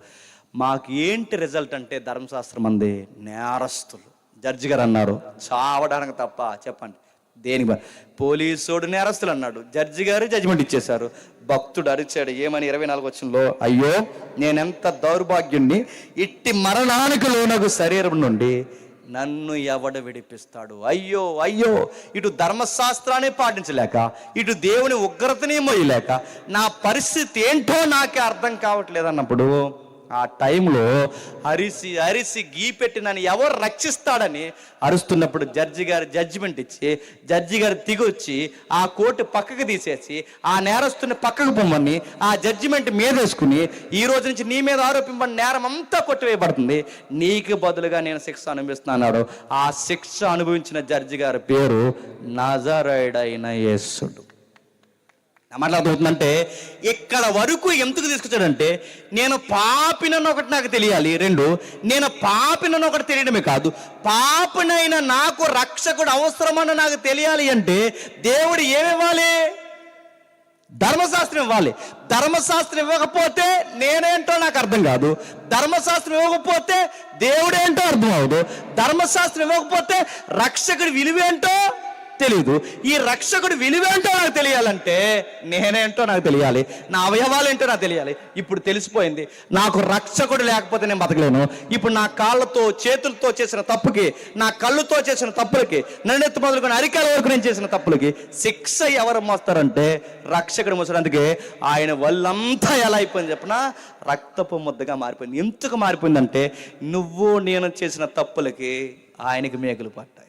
[SPEAKER 1] మాకు ఏంటి రిజల్ట్ అంటే ధర్మశాస్త్రం అంది నేరస్తులు. జడ్జి గారు అన్నారు చావడానికి తప్ప. చెప్పండి దేనికి? పోలీసోడు నేరస్తులు అన్నాడు, జడ్జి గారు జడ్జిమెంట్ ఇచ్చేశారు. భక్తుడు అరిచాడు ఏమని 24 వచనంలో, అయ్యో నేనెంత దౌర్భాగ్యుణ్ణి, ఇట్టి మరణానికి లోనగు శరీరం నుండి నన్ను ఎవడు విడిపిస్తాడు? అయ్యో అయ్యో, ఇటు ధర్మశాస్త్రాన్ని పాటించలేక, ఇటు దేవుని ఉగ్రతని మోయలేక నా పరిస్థితి ఏంటో నాకే అర్థం కావట్లేదు అన్నప్పుడు, ఆ టైంలో అరిసి అరిసి గీపెట్టి నన్ను ఎవరు రక్షిస్తాడని అరుస్తున్నప్పుడు జడ్జి గారు జడ్జిమెంట్ ఇచ్చి, జడ్జి గారు దిగొచ్చి ఆ కోర్టు పక్కకు తీసేసి ఆ నేరస్తుని పక్కకు పొమ్మని ఆ జడ్జిమెంట్ మీదేసుకుని, ఈ రోజు నుంచి నీ మీద ఆరోపింపబడిన నేరం అంతా కొట్టివేయబడుతుంది, నీకు బదులుగా నేను శిక్ష అనుభవిస్తున్నాడు. ఆ శిక్ష అనుభవించిన జడ్జి గారి పేరు నజరేయుడైన యేసుడు. మాట్లాడుతుందంటే ఇక్కడ వరకు ఎందుకు తీసుకొచ్చాడంటే, నేను పాపినని ఒకటి నాకు తెలియాలి, 2 నేను పాపినని ఒకటి తెలియడమే కాదు, పాపినైనా నాకు రక్షకుడు అవసరమని నాకు తెలియాలి. అంటే దేవుడు ఏమివ్వాలి? ధర్మశాస్త్రం ఇవ్వాలి. ధర్మశాస్త్రం ఇవ్వకపోతే నేనేంటో నాకు అర్థం కాదు, ధర్మశాస్త్రం ఇవ్వకపోతే దేవుడేంటో అర్థం అవదు, ధర్మశాస్త్రం ఇవ్వకపోతే రక్షకుడి విలువేంటో తెలియదు. ఈ రక్షకుడు విలువేంటో నాకు తెలియాలంటే నేనేంటో నాకు తెలియాలి, నా అవయవాలు ఏంటో నాకు తెలియాలి. ఇప్పుడు తెలిసిపోయింది, నాకు రక్షకుడు లేకపోతే నేను బతకలేను. ఇప్పుడు నా కాళ్ళతో చేతులతో చేసిన తప్పుకి, నా కళ్ళుతో చేసిన తప్పులకి, నన్నెత్తు మొదలుకొని అరికాల వరకు నేను చేసిన తప్పులకి శిక్ష ఎవరు మోస్తారంటే రక్షకుడు మోస్తాడు. అందుకే ఆయన వల్లంతా ఎలా అయిపోయింది చెప్పినా రక్తపు ముద్దగా మారిపోయింది. ఎందుకు మారిపోయిందంటే నువ్వు నేను చేసిన తప్పులకి ఆయనకి మేకులు పట్టాయి.